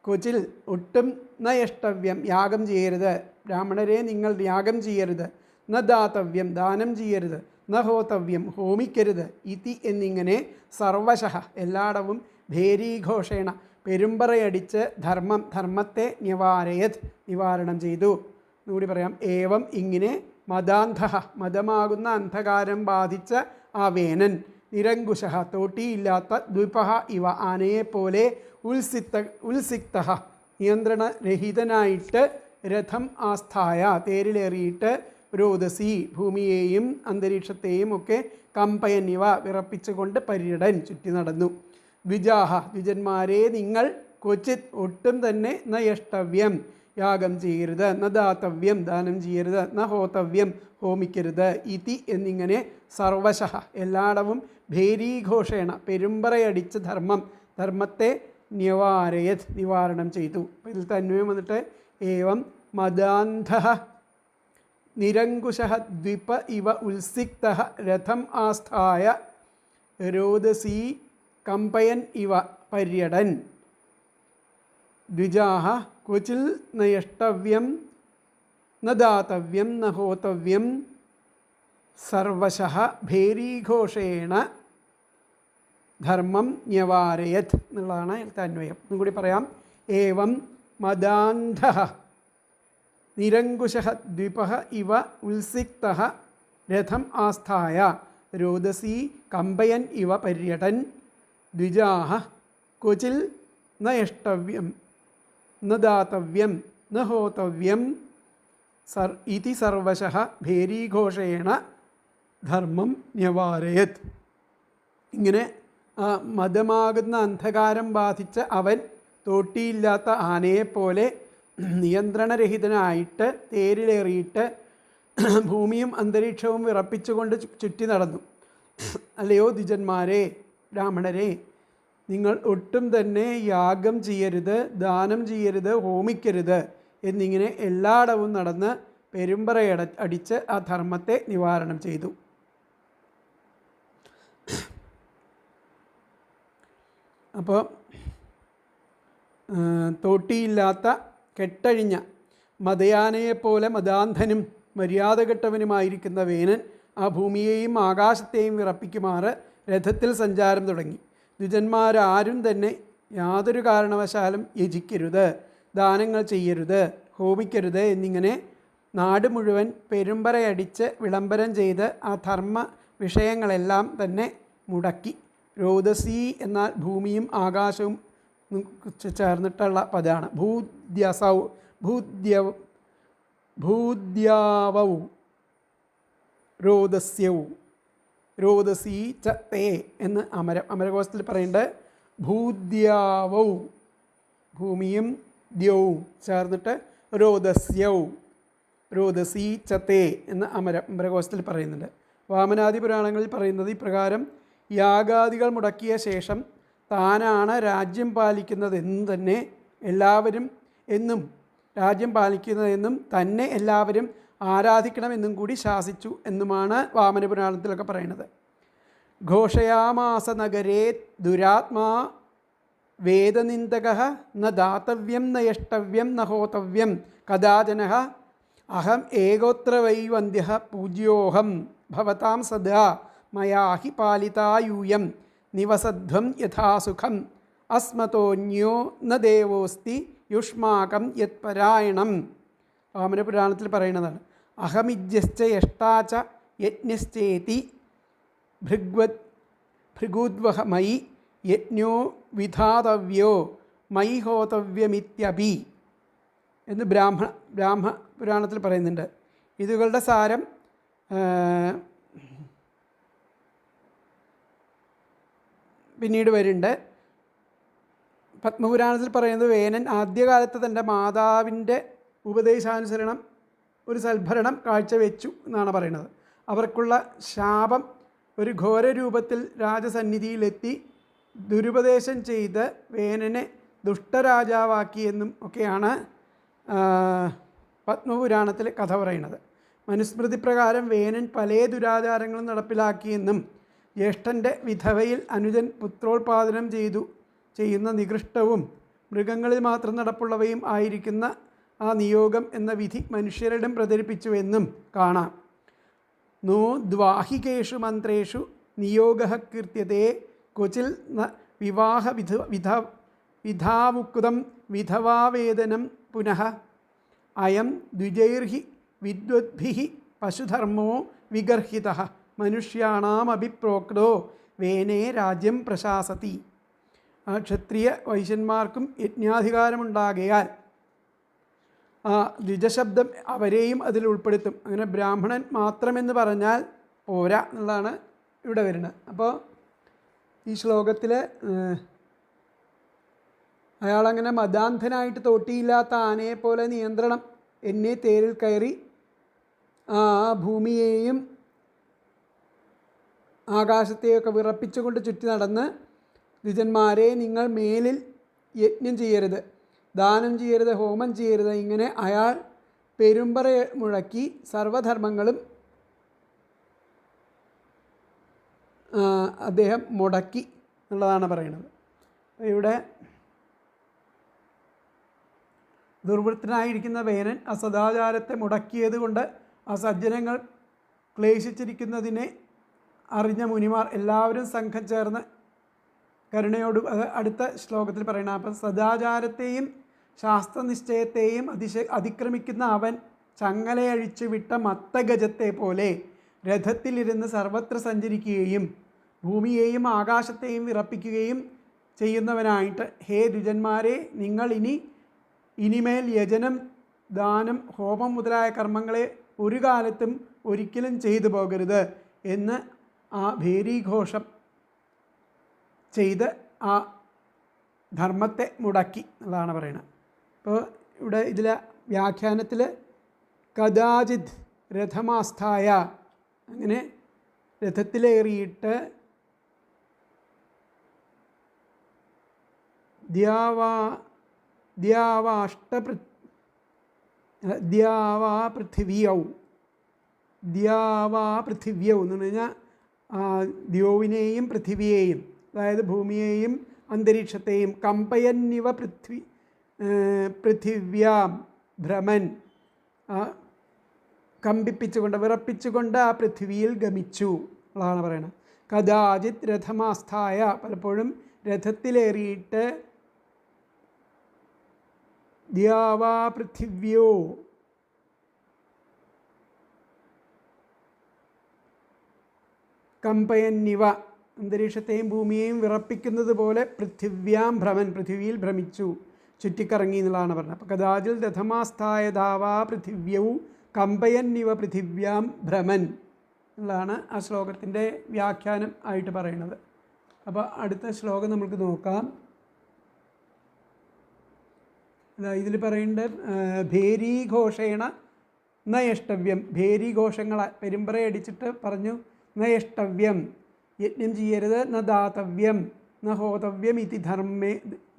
ക്വചിൽ ഒട്ടും, നയഷ്ടവ്യം യാഗം ചെയ്യരുത്, ബ്രാഹ്മണരെ നിങ്ങൾ യാഗം ചെയ്യരുത്, ന ദാതവ്യം ദാനം ചെയ്യരുത്, ന ഹോതവ്യം ഹോമിക്കരുത്, ഇതി എന്നിങ്ങനെ സർവശഃ എല്ലായിടവും ഭേരീഘോഷേണ പെരുമ്പറയടിച്ച് ധർമ്മത്തെ നിവാരണം ചെയ്തു. എന്നുകൂടി പറയാം. ഏവം ഇങ്ങനെ മദാന്ധ മതമാകുന്ന അന്ധകാരം ബാധിച്ച ആ വേനൻ, നിരങ്കുശ തോട്ടിയില്ലാത്ത, ദ്വിപഹ ഇവ ആനയെപ്പോലെ, ഉത്സിക്ത നിയന്ത്രണരഹിതനായിട്ട്, രഥം ആസ്ഥായ തേരിലേറിയിട്ട്, രോദസി ഭൂമിയെയും അന്തരീക്ഷത്തെയും ഒക്കെ, കമ്പയന്നിവ വിറപ്പിച്ചുകൊണ്ട്, പര്യടൻ ചുറ്റി നടന്നു. ദ്വിജാഹ ദ്വിജന്മാരെ നിങ്ങൾ, ക്വചിത് ഒട്ടും തന്നെ, നയഷ്ടവ്യം യാഗം ചെയ്യരുത്, ന ദാതവ്യം ദാനം ചെയ്യരുത്, ന ഹോതവ്യം ഹോമിക്കരുത്, ഇതി എന്നിങ്ങനെ സർവശഃ എല്ലായിടവും ഭേരീഘോഷേണ പെരുമ്പറയടിച്ച് ധർമ്മത്തെ നിവാരണം ചെയ്തു. അപ്പോൾ ഇതിൽ തന്വയം വന്നിട്ട് ഏവം മദാന്ധ നിരങ്കുശ ദ്വിപ ഇവ ഉത്സിക്ത രഥം ആസ്ഥായ രോദസി കമ്പയൻ ഇവ പര്യടൻ ദ്വിജാഹ ക്വചിൽ നയഷ്ടവ്യം ന ദാതവ്യം ന ഹോതവ്യം സർവശഃ ഭേരീഘോഷേണ ധർമ്മം ന്യവാരയത് എന്നുള്ളതാണ് ഇതിലത്തെ അന്വയം. ഒന്നും കൂടി പറയാം. ഏവം മദാന്ധ നിരങ്കുശ ദ്വിപ ഇവ ഉത്സിക്ത രഥം ആസ്ഥായ രോദസി കമ്പയൻ ഇവ പര്യടൻ ദ്വിജാഹ ക്വചിൽ നയഷ്ടവ്യം ന ദാതവ്യം ന ഹോതവ്യം ഇതി സർവശഃ ഭേരീഘോഷേണ ധർമ്മം ന്യവാരയത്. ഇങ്ങനെ മതമാകുന്ന അന്ധകാരം ബാധിച്ച അവൻ തോട്ടിയില്ലാത്ത ആനയെപ്പോലെ നിയന്ത്രണരഹിതനായിട്ട് തേരിലേറിയിട്ട് ഭൂമിയും അന്തരീക്ഷവും വിറപ്പിച്ചുകൊണ്ട് ചുറ്റി നടന്നു. അല്ലയോ ദ്വിജന്മാരെ, ബ്രാഹ്മണരെ, നിങ്ങൾ ഒട്ടും തന്നെ യാഗം ചെയ്യരുത്, ദാനം ചെയ്യരുത്, ഹോമിക്കരുത് എന്നിങ്ങനെ എല്ലായിടവും നടന്ന് അടിച്ച് ആ ധർമ്മത്തെ നിവാരണം ചെയ്തു. അപ്പോൾ തോട്ടിയില്ലാത്ത കെട്ടഴിഞ്ഞ മതയാനയെപ്പോലെ മതാന്ധനും മര്യാദകെട്ടവനുമായിരിക്കുന്ന വേനൻ ആ ഭൂമിയെയും ആകാശത്തെയും വിറപ്പിക്കുമാറ് രഥത്തിൽ സഞ്ചാരം തുടങ്ങി. ദ്വിജന്മാരാരും തന്നെ യാതൊരു കാരണവശാലും യജിക്കരുത്, ദാനങ്ങൾ ചെയ്യരുത്, ഹോമിക്കരുത് എന്നിങ്ങനെ നാട് മുഴുവൻ പെരുമ്പറയടിച്ച് വിളംബരം ചെയ്ത് ആ ധർമ്മ വിഷയങ്ങളെല്ലാം തന്നെ മുടക്കി. രോദസി എന്നാൽ ഭൂമിയും ആകാശവും ചേർന്നിട്ടുള്ള പദമാണ്. ഭൂദ്യാവൗ രോദസ്യൗ രോദസി ച തേ എന്ന് അമരകോശത്തിൽ പറയുന്നുണ്ട്. ഭൂദ്യാവൗ ഭൂമിയും ദ്യൗ ചേർന്നിട്ട് രോദസ്യൗ രോദസി ചത്തേ എന്ന് അമരകോശത്തിൽ പറയുന്നുണ്ട്. വാമനാദി പുരാണങ്ങളിൽ പറയുന്നത് ഇപ്രകാരം യാഗാദികൾ മുടക്കിയ ശേഷം താനാണ് രാജ്യം പാലിക്കുന്നതെന്നും തന്നെ എല്ലാവരും എന്നും രാജ്യം പാലിക്കുന്നതെന്നും തന്നെ എല്ലാവരും ആരാധിക്കണമെന്നും കൂടി ശാസിച്ചു എന്നുമാണ് വാമന പുരാണത്തിലൊക്കെ പറയുന്നത്. ഘോഷയാമാസ നഗരേ ദുരാത്മാ വേദനിന്ദകഃ ന ദാതവ്യം ന യഷ്ടവ്യം ന ഹോതവ്യം കദാചനഃ അഹം ഏകോത്ര വൈ വന്ദ്യഃ പൂജ്യോഹം ഭവതാം സദാ മയാ ഹി പാലിതായൂയം നിവസധ്വം യഥാസുഖം അസ്മതോന്യോ ന ദേവോസ്തി യുഷ്മാകം യത്പരായണം. വാമന പുരാണത്തിൽ പറയുന്നതാണ്. അഹമിജ്യശ്ച യഷ്ടാച യജ്ഞശ്ചേതി ഭൃഗൂദ്വഹ മയി യജ്ഞോ വിധാതവ്യോ മയി ഹോതവ്യമിത്യപി എന്ന് ബ്രാഹ്മ പുരാണത്തിൽ പറയുന്നുണ്ട്. ഇതുകളുടെ സാരം പിന്നീട് വരുന്നുണ്ട്. പത്മപുരാണത്തിൽ പറയുന്നത് വേനൻ ആദ്യകാലത്ത് തൻ്റെ മാതാവിൻ്റെ ഉപദേശാനുസരണം ഒരു സൽഭരണം കാഴ്ചവെച്ചു എന്നാണ് പറയുന്നത്. അവർക്കുള്ള ശാപം ഒരു ഘോരരൂപത്തിൽ രാജസന്നിധിയിലെത്തി ദുരുപദേശം ചെയ്ത് വേനനെ ദുഷ്ടരാജാവാക്കിയെന്നും ഒക്കെയാണ് പത്മപുരാണത്തിൽ കഥ പറയുന്നത്. മനുസ്മൃതി പ്രകാരം വേനൻ പല ദുരാചാരങ്ങളും നടപ്പിലാക്കിയെന്നും ജ്യേഷ്ഠൻ്റെ വിധവയിൽ അനുജൻ പുത്രോത്പാദനം ചെയ്യുന്ന നികൃഷ്ടവും മൃഗങ്ങളിൽ മാത്രം നടപ്പുള്ളവയും ആയിരിക്കുന്ന ആ നിയോഗം എന്ന വിധി മനുഷ്യരിടം പ്രചരിപ്പിച്ചുവെന്നും കാണാം. നോ ദ്വാഹികേഷു മന്ത്രേഷു നിയോഗഃ കീർത്യതേ ക്വചിൽ വിവാഹ വിധാവുക്തം വിധവാവേദനം പുനഃ അയം ദ്വിജൈർഹി വിദ്വദ്ഭിഃ പശുധർമ്മോ വിഗർഹിതഃ മനുഷ്യാണാമഭിപ്രോക്തോ വേനേ രാജ്യം പ്രശാസതി. ക്ഷത്രിയ വൈശ്യന്മാർക്കും യജ്ഞാധികാരമുണ്ടാകയാൽ ആ ദ്വിജശബ്ദം അവരെയും അതിൽ ഉൾപ്പെടുത്തും. അങ്ങനെ ബ്രാഹ്മണൻ മാത്രമെന്ന് പറഞ്ഞാൽ പോരാ എന്നുള്ളതാണ് ഇവിടെ വരുന്നത്. അപ്പോൾ ഈ ശ്ലോകത്തിൽ അയാളങ്ങനെ മതാന്ധനായിട്ട് തോട്ടിയില്ലാത്ത ആനയെപ്പോലെ നിയന്ത്രണം എന്നെ തേരിൽ കയറി ആ ഭൂമിയെയും ആകാശത്തെയൊക്കെ വിറപ്പിച്ചുകൊണ്ട് ചുറ്റി നടന്ന് ദ്വിജന്മാരെ നിങ്ങൾ മേലിൽ യജ്ഞം ചെയ്യരുത്, ദാനം ചെയ്യരുത്, ഹോമം ചെയ്യരുത്, ഇങ്ങനെ അയാൾ പെരുമ്പറ മുഴക്കി സർവധർമ്മങ്ങളും അദ്ദേഹം മുടക്കി എന്നുള്ളതാണ് പറയുന്നത്. ഇവിടെ ദുർവൃത്തനായിരിക്കുന്ന വേനൻ അസദാചാരത്തെ മുടക്കിയത് കൊണ്ട് ആ സജ്ജനങ്ങൾ ക്ലേശിച്ചിരിക്കുന്നതിനെ അറിഞ്ഞ മുനിമാർ എല്ലാവരും സംഘം ചേർന്ന് കരുണയോട് അടുത്ത ശ്ലോകത്തിൽ പറയണം. അപ്പം സദാചാരത്തെയും ശാസ്ത്രനിശ്ചയത്തെയും അതിക്രമിക്കുന്ന അവൻ ചങ്ങലയഴിച്ചു വിട്ട മത്തഗജത്തെ പോലെ രഥത്തിലിരുന്ന് സർവത്ര സഞ്ചരിക്കുകയും ഭൂമിയെയും ആകാശത്തെയും വിറപ്പിക്കുകയും ചെയ്യുന്നവനായിട്ട്, ഹേ ദ്വിജന്മാരെ, നിങ്ങൾ ഇനിമേൽ യജനം, ദാനം, ഹോമം മുതലായ കർമ്മങ്ങളെ ഒരു കാലത്തും ഒരിക്കലും ചെയ്തു പോകരുത് എന്ന് ആ ഭേരീഘോഷം ചെയ്ത് ആ ധർമ്മത്തെ മുടക്കി എന്നതാണ് പറയുന്നത്. അപ്പോൾ ഇവിടെ ഇതിലെ വ്യാഖ്യാനത്തിൽ കദാചിത് രഥമാസ്ഥായ, അങ്ങനെ രഥത്തിലേറിയിട്ട് പൃഥിവ്യൗ എന്ന് പറഞ്ഞു കഴിഞ്ഞാൽ ദ്യോവിനെയും പൃഥിവിയെയും, അതായത് ഭൂമിയെയും അന്തരീക്ഷത്തെയും, കമ്പയന്നിവ പൃഥിവ്യാം ഭ്രമൻ, കമ്പിപ്പിച്ചുകൊണ്ട് വിറപ്പിച്ചുകൊണ്ട് ആ പൃഥ്വിയിൽ ഗമിച്ചു എന്നാണ് പറയുന്നത്. കദാചിത് രഥമാസ്ഥായ, പലപ്പോഴും രഥത്തിലേറിയിട്ട് ദ്യാവാ പൃഥിവ്യോ കമ്പയന്നിവ, അന്തരീക്ഷത്തെയും ഭൂമിയെയും വിറപ്പിക്കുന്നത് പോലെ പൃഥിവ്യാം ഭ്രമൻ, പൃഥിവിയിൽ ഭ്രമിച്ചു, ചുറ്റിക്കറങ്ങി എന്നുള്ളതാണ് പറഞ്ഞത്. അപ്പോൾ കദാചിൽ രഥമാസ്ഥായ ധാവാ പൃഥിവ്യൗ കമ്പയന്നിവ പൃഥിവ്യാം ഭ്രമൻ എന്നുള്ളതാണ് ആ ശ്ലോകത്തിൻ്റെ വ്യാഖ്യാനം ആയിട്ട് പറയുന്നത്. അപ്പോൾ അടുത്ത ശ്ലോകം നമുക്ക് നോക്കാം. ഇതിൽ പറയുന്നുണ്ട് ഭേരീഘോഷേണ നയഷ്ടവ്യം. ഭേരീഘോഷങ്ങളെ പെരുമ്പറയടിച്ചിട്ട് പറഞ്ഞു നയഷ്ടവ്യം, യജ്ഞം ചെയ്യരുത്, ന ദാതവ്യം ന ഹോതവ്യം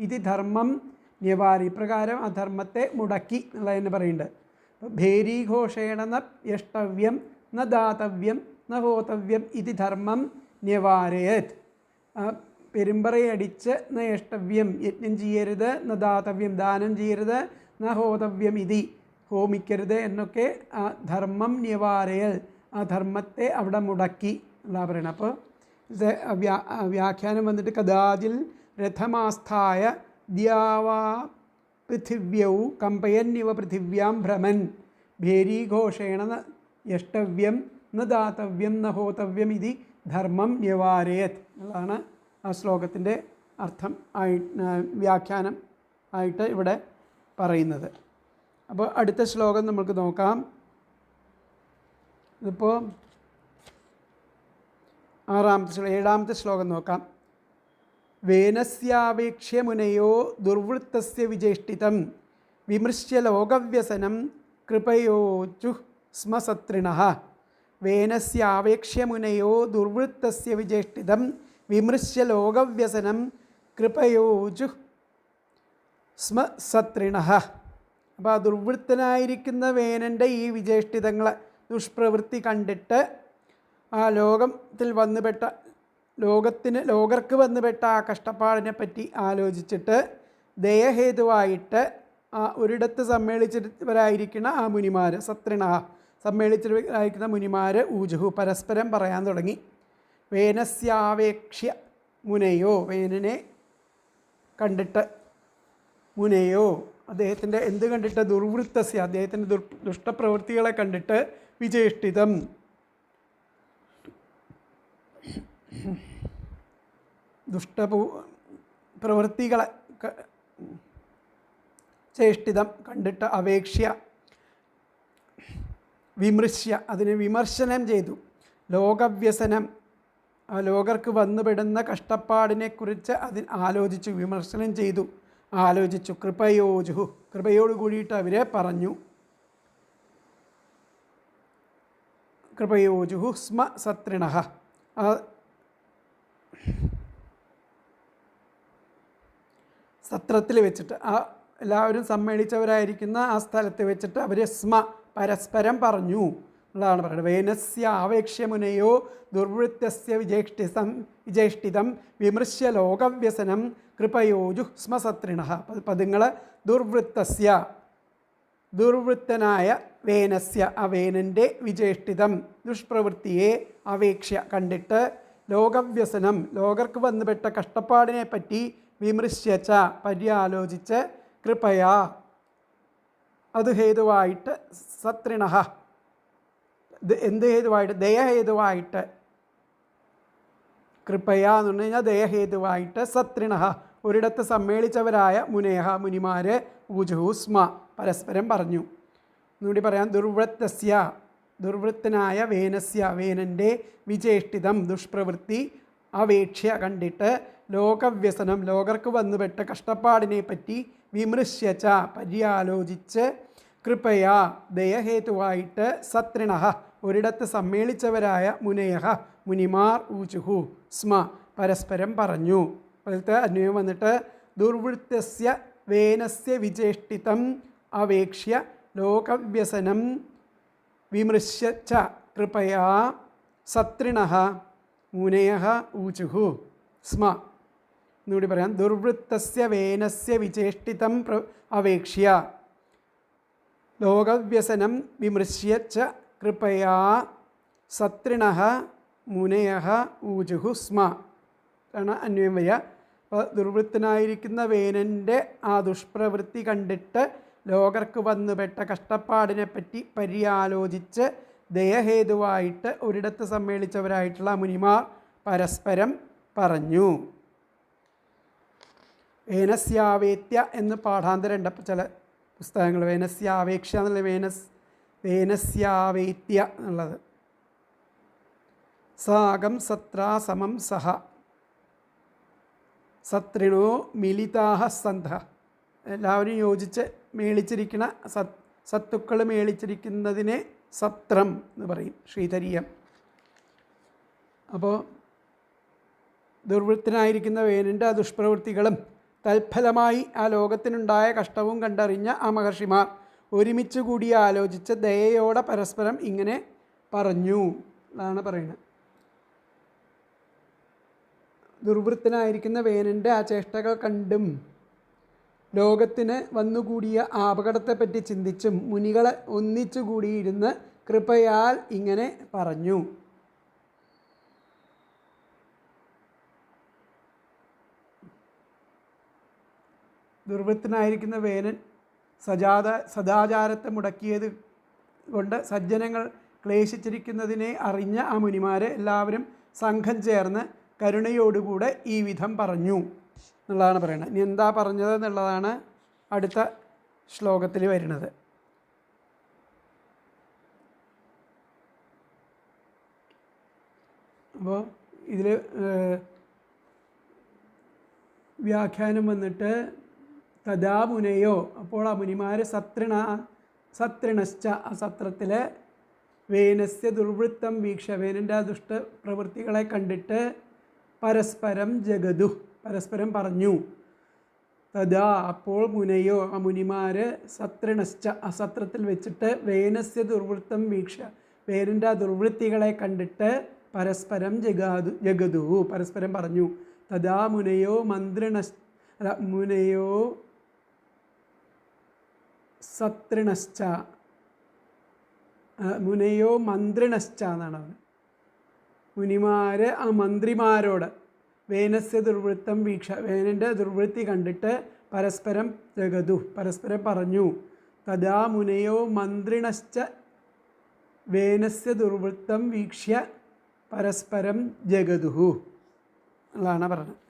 ഇതി ധർമ്മം ന്യവാരി. ഇപ്രകാരം ആ ധർമ്മത്തെ മുടക്കി എന്നുള്ളതെന്ന് പറയുന്നുണ്ട്. അപ്പോൾ ഭേരീഘോഷേണ ന യഷ്ടവ്യം ന ദാതവ്യം ന ഹോതവ്യം ഇതി ധർമ്മം ന്യവാരയത്. പെരുമ്പറയടിച്ച് നയഷ്ടവ്യം, യജ്ഞം ചെയ്യരുത്, ന ദാതവ്യം, ദാനം ചെയ്യരുത്, ന ഹോതവ്യം ഇതി, ഹോമിക്കരുത് എന്നൊക്കെ ആ ധർമ്മം ന്യവാരയൽ, ആ ധർമ്മത്തെ അവിടെ മുടക്കി എന്നാ പറയണം. അപ്പോൾ ഇത് വ്യാഖ്യാനം വന്നിട്ട് കഥാചിൽ രഥമാസ്ഥായ ദ്യാവാ പൃഥിവ്യൗ കമ്പയന്നിവ പൃഥിവ്യാം ഭ്രമൻ ഭേരീഘോഷേണ യഷ്ടവ്യം ന ദാതവ്യം ന ഹോതവ്യം ഇതി ധർമ്മം ന്യവാരയത് എന്നുള്ളതാണ് ആ ശ്ലോകത്തിൻ്റെ അർത്ഥം വ്യാഖ്യാനം ആയിട്ട് ഇവിടെ പറയുന്നത്. അപ്പോൾ അടുത്ത ശ്ലോകം നമുക്ക് നോക്കാം. ഇതിപ്പോൾ 7ാമത്തെ ശ്ലോകം നോക്കാം. വേനസ്യാവേക്ഷ്യ മുനയോ ദുർവൃത്തസ്യ വിചേഷ്ടിതം വിമൃശ്യ ലോകവ്യസനം കൃപയോചു സ്മ സത്രിണഃ. വേനസ്യാവേക്ഷ്യ മുനയോ ദുർവൃത്തസ്യ വിചേഷ്ടിതം വിമൃശ്യ ലോകവ്യസനം കൃപയോചു സ്മ സത്രിണഃ. അപ്പോൾ ആ ദുർവൃത്തനായിരിക്കുന്ന വേനൻ്റെ ഈ വിചേഷ്ടിതങ്ങളെ ദുഷ്പ്രവൃത്തി കണ്ടിട്ട് ആ ലോകത്തിൽ വന്നുപെട്ട ലോകർക്ക് വന്നുപെട്ട ആ കഷ്ടപ്പാടിനെ പറ്റി ആലോചിച്ചിട്ട് ദയഹേതുവായിട്ട് ആ ഒരിടത്ത് സമ്മേളിച്ചവരായിരിക്കുന്ന ആ മുനിമാർ സത്രിണ സമ്മേളിച്ചവരായിരിക്കുന്ന മുനിമാർ ഊജുഹു പരസ്പരം പറയാൻ തുടങ്ങി. വേനസ്യാവേക്ഷ്യ മുനയോ, വേനനെ കണ്ടിട്ട്, മുനയോ അദ്ദേഹത്തിൻ്റെ എന്ത് കണ്ടിട്ട്, ദുർവൃത്തസ്യ അദ്ദേഹത്തിൻ്റെ ദുഷ്ടപ്രവൃത്തികളെ കണ്ടിട്ട്, വിചേഷ്ടിതം പ്രവൃത്തികളെ ചേഷ്ടിതം കണ്ടിട്ട്, അപേക്ഷ്യ വിമൃശ്യ അതിനെ വിമർശനം ചെയ്തു, ലോകവ്യസനം ആ ലോകർക്ക് വന്നുപെടുന്ന കഷ്ടപ്പാടിനെക്കുറിച്ച് ആലോചിച്ചു, വിമർശനം ചെയ്തു, ആലോചിച്ചു. കൃപയോജുഹു കൃപയോട് കൂടിയിട്ട് അവർ പറഞ്ഞു. കൃപയോജുഹു സ്മ സത്രിണഃ സത്രത്തിൽ വെച്ചിട്ട് ആ എല്ലാവരും സമ്മേളിച്ചവരായിരിക്കുന്ന ആ സ്ഥലത്ത് വെച്ചിട്ട് അവർ സ്മ പരസ്പരം പറഞ്ഞു എന്നുള്ളതാണ് പറയുന്നത്. വേനസ്യ ആവേക്ഷ്യ മുനയോ ദുർവൃത്തസ്യ വിചേഷ്ടിതം വിമൃശ്യ ലോകവ്യസനം കൃപയോജു സ്മ സത്രിണഃ. പദങ്ങൾ ദുർവൃത്തസ്യ ദുർവൃത്തനായ വേനസ്യ ആ വേനൻ്റെ വിചേഷ്ടിതം ദുഷ്പ്രവൃത്തിയെ അപേക്ഷ കണ്ടിട്ട് ലോകവ്യസനം ലോകർക്ക് വന്നുപെട്ട കഷ്ടപ്പാടിനെ പറ്റി വിമൃശ്യച്ച പര്യാലോചിച്ച് കൃപയാ അത് ഹേതുവായിട്ട് സത്രിണഃ എന്ത് ഹേതുവായിട്ട് ദയഹേതുവായിട്ട് കൃപയാ എന്ന് പറഞ്ഞു കഴിഞ്ഞാൽ ദയഹേതുവായിട്ട് സത്രിണഃ ഒരിടത്ത് സമ്മേളിച്ചവരായ മുനിമാർ ഊജുഹു സ്മ പരസ്പരം പറഞ്ഞു. എന്നുകൂടി പറയാം. ദുർവൃത്തസ്യ ദുർവൃത്തനായ വേനസ്യ വേനൻ്റെ വിചേഷ്ടിതം ദുഷ്പ്രവൃത്തി അപേക്ഷ്യ കണ്ടിട്ട് ലോകവ്യസനം ലോകർക്ക് വന്നുപെട്ട കഷ്ടപ്പാടിനെ പറ്റി വിമൃശ്യച്ച പര്യാലോചിച്ച് കൃപയാ ദയഹേതുവായിട്ട് സത്രിണഃ ഒരിടത്ത് സമ്മേളിച്ചവരായ മുനിമാർ ഊചുഹു സ്മ പരസ്പരം പറഞ്ഞു. അതിലത്തെ അന്വയം വന്നിട്ട് ദുർവൃത്തസ്യ വേനസ്യ വിചേഷ്ടിതം അപേക്ഷ്യ ലോകവ്യസനം വിമൃശ്യച്ച കൃപയാ സത്രിണഃ മുനയഃ ഊചുഹു സ്മ. എന്നുകൂടി പറയാം. ദുർവൃത്തസ്യ വേനസ്യ വിചേഷ്ടിതം അപേക്ഷ്യ ലോകവ്യസനം വിമൃശ്യച്ച കൃപയാ സത്രിണഃ മുനയഃ ഊചുഹു സ്മ ആണ് അന്വയം വരിക. അപ്പോൾ ദുർവൃത്തനായിരിക്കുന്ന വേനൻ്റെ ആ ദുഷ്പ്രവൃത്തി കണ്ടിട്ട് ലോകർക്ക് വന്നുപെട്ട കഷ്ടപ്പാടിനെ പറ്റി പര്യാലോചിച്ച് ദയഹേതുവായിട്ട് ഒരിടത്ത് സമ്മേളിച്ചവരായിട്ടുള്ള മുനിമാർ പരസ്പരം പറഞ്ഞു. വേനസ്യാവേത്യ എന്ന് പാഠാന്തരമുണ്ട് അപ്പോൾ ചില പുസ്തകങ്ങൾ. വേനസ്യാവേക്ഷ എന്നുള്ള വേനസ്യാവേത്യ എന്നുള്ളത്. സാഗം സത്രാ സമം സഹ സത്രിണോ മിലിതാഹ സന്ധ, എല്ലാവരും യോജിച്ച് മേളിച്ചിരിക്കുന്ന സത്തുക്കൾ മേളിച്ചിരിക്കുന്നതിനെ സത്രം എന്ന് പറയും, ശ്രീധരീയം. അപ്പോൾ ദുർവൃത്തനായിരിക്കുന്ന വേനൻ്റെ ആ ദുഷ്പ്രവൃത്തികളും തൽഫലമായി ആ ലോകത്തിനുണ്ടായ കഷ്ടവും കണ്ടറിഞ്ഞ ആ മഹർഷിമാർ ഒരുമിച്ച് കൂടി ആലോചിച്ച് ദയയോടെ പരസ്പരം ഇങ്ങനെ പറഞ്ഞു എന്നാണ് പറയുന്നത്. ദുർവൃത്തനായിരിക്കുന്ന വേനൻ്റെ ആ ചേഷ്ടകൾ കണ്ടും ലോകത്തിന് വന്നുകൂടിയ അപകടത്തെപ്പറ്റി ചിന്തിച്ചും മുനികളെ ഒന്നിച്ചു കൂടിയിരുന്ന് കൃപയാൽ ഇങ്ങനെ പറഞ്ഞു. ദുർവൃത്തനായിരിക്കുന്ന വേനൻ സദാചാരത്തെ മുടക്കിയത് കൊണ്ട് സജ്ജനങ്ങൾ ക്ലേശിച്ചിരിക്കുന്നതിനെ അറിഞ്ഞ ആ മുനിമാരെ എല്ലാവരും സംഘം ചേർന്ന് കരുണയോടുകൂടെ ഈ വിധം പറഞ്ഞു എന്നുള്ളതാണ് പറയുന്നത്. ഇനി എന്താ പറഞ്ഞത് എന്നുള്ളതാണ് അടുത്ത ശ്ലോകത്തിൽ വരുന്നത്. അപ്പോൾ ഇതിൽ വ്യാഖ്യാനം വന്നിട്ട് തഥാ മുനയോ, അപ്പോൾ ആ മുനിമാർ സത്രിണശ്ച, ആ സത്രത്തിൽ വേനസ്യ ദുർവൃത്തം വീക്ഷ, വേനൻ്റെ ആ ദുഷ്ടപ്രവൃത്തികളെ കണ്ടിട്ട് പരസ്പരം ജഗതു, പരസ്പരം പറഞ്ഞു. തഥാ, അപ്പോൾ മുനയോ, ആ മുനിമാർ സത്രിണശ്ച, ആ സത്രത്തിൽ വെച്ചിട്ട് വേനസ്യ ദുർവൃത്തം വീക്ഷ, വേനൻ്റെ ആ ദുർവൃത്തികളെ കണ്ടിട്ട് പരസ്പരം ജഗതു, പരസ്പരം പറഞ്ഞു. തഥാ മുനയോ മുനയോ സത്രിണശ്ച, മുനയോ മന്ത്രിണശ്ച എന്നാണ്. മുനിമാർ ആ മന്ത്രിമാരോട് വേനസ്യ ദുർവൃത്തം വീക്ഷ, വേനൻ്റെ ദുർവൃത്തി കണ്ടിട്ട് പരസ്പരം ജഗതു, പരസ്പരം പറഞ്ഞു. തഥാ മുനയോ മന്ത്രിണശ്ച വേനസ്യ ദുർവൃത്തം വീക്ഷ്യ പരസ്പരം ജഗതുഹു എന്നാണ് പറഞ്ഞത്.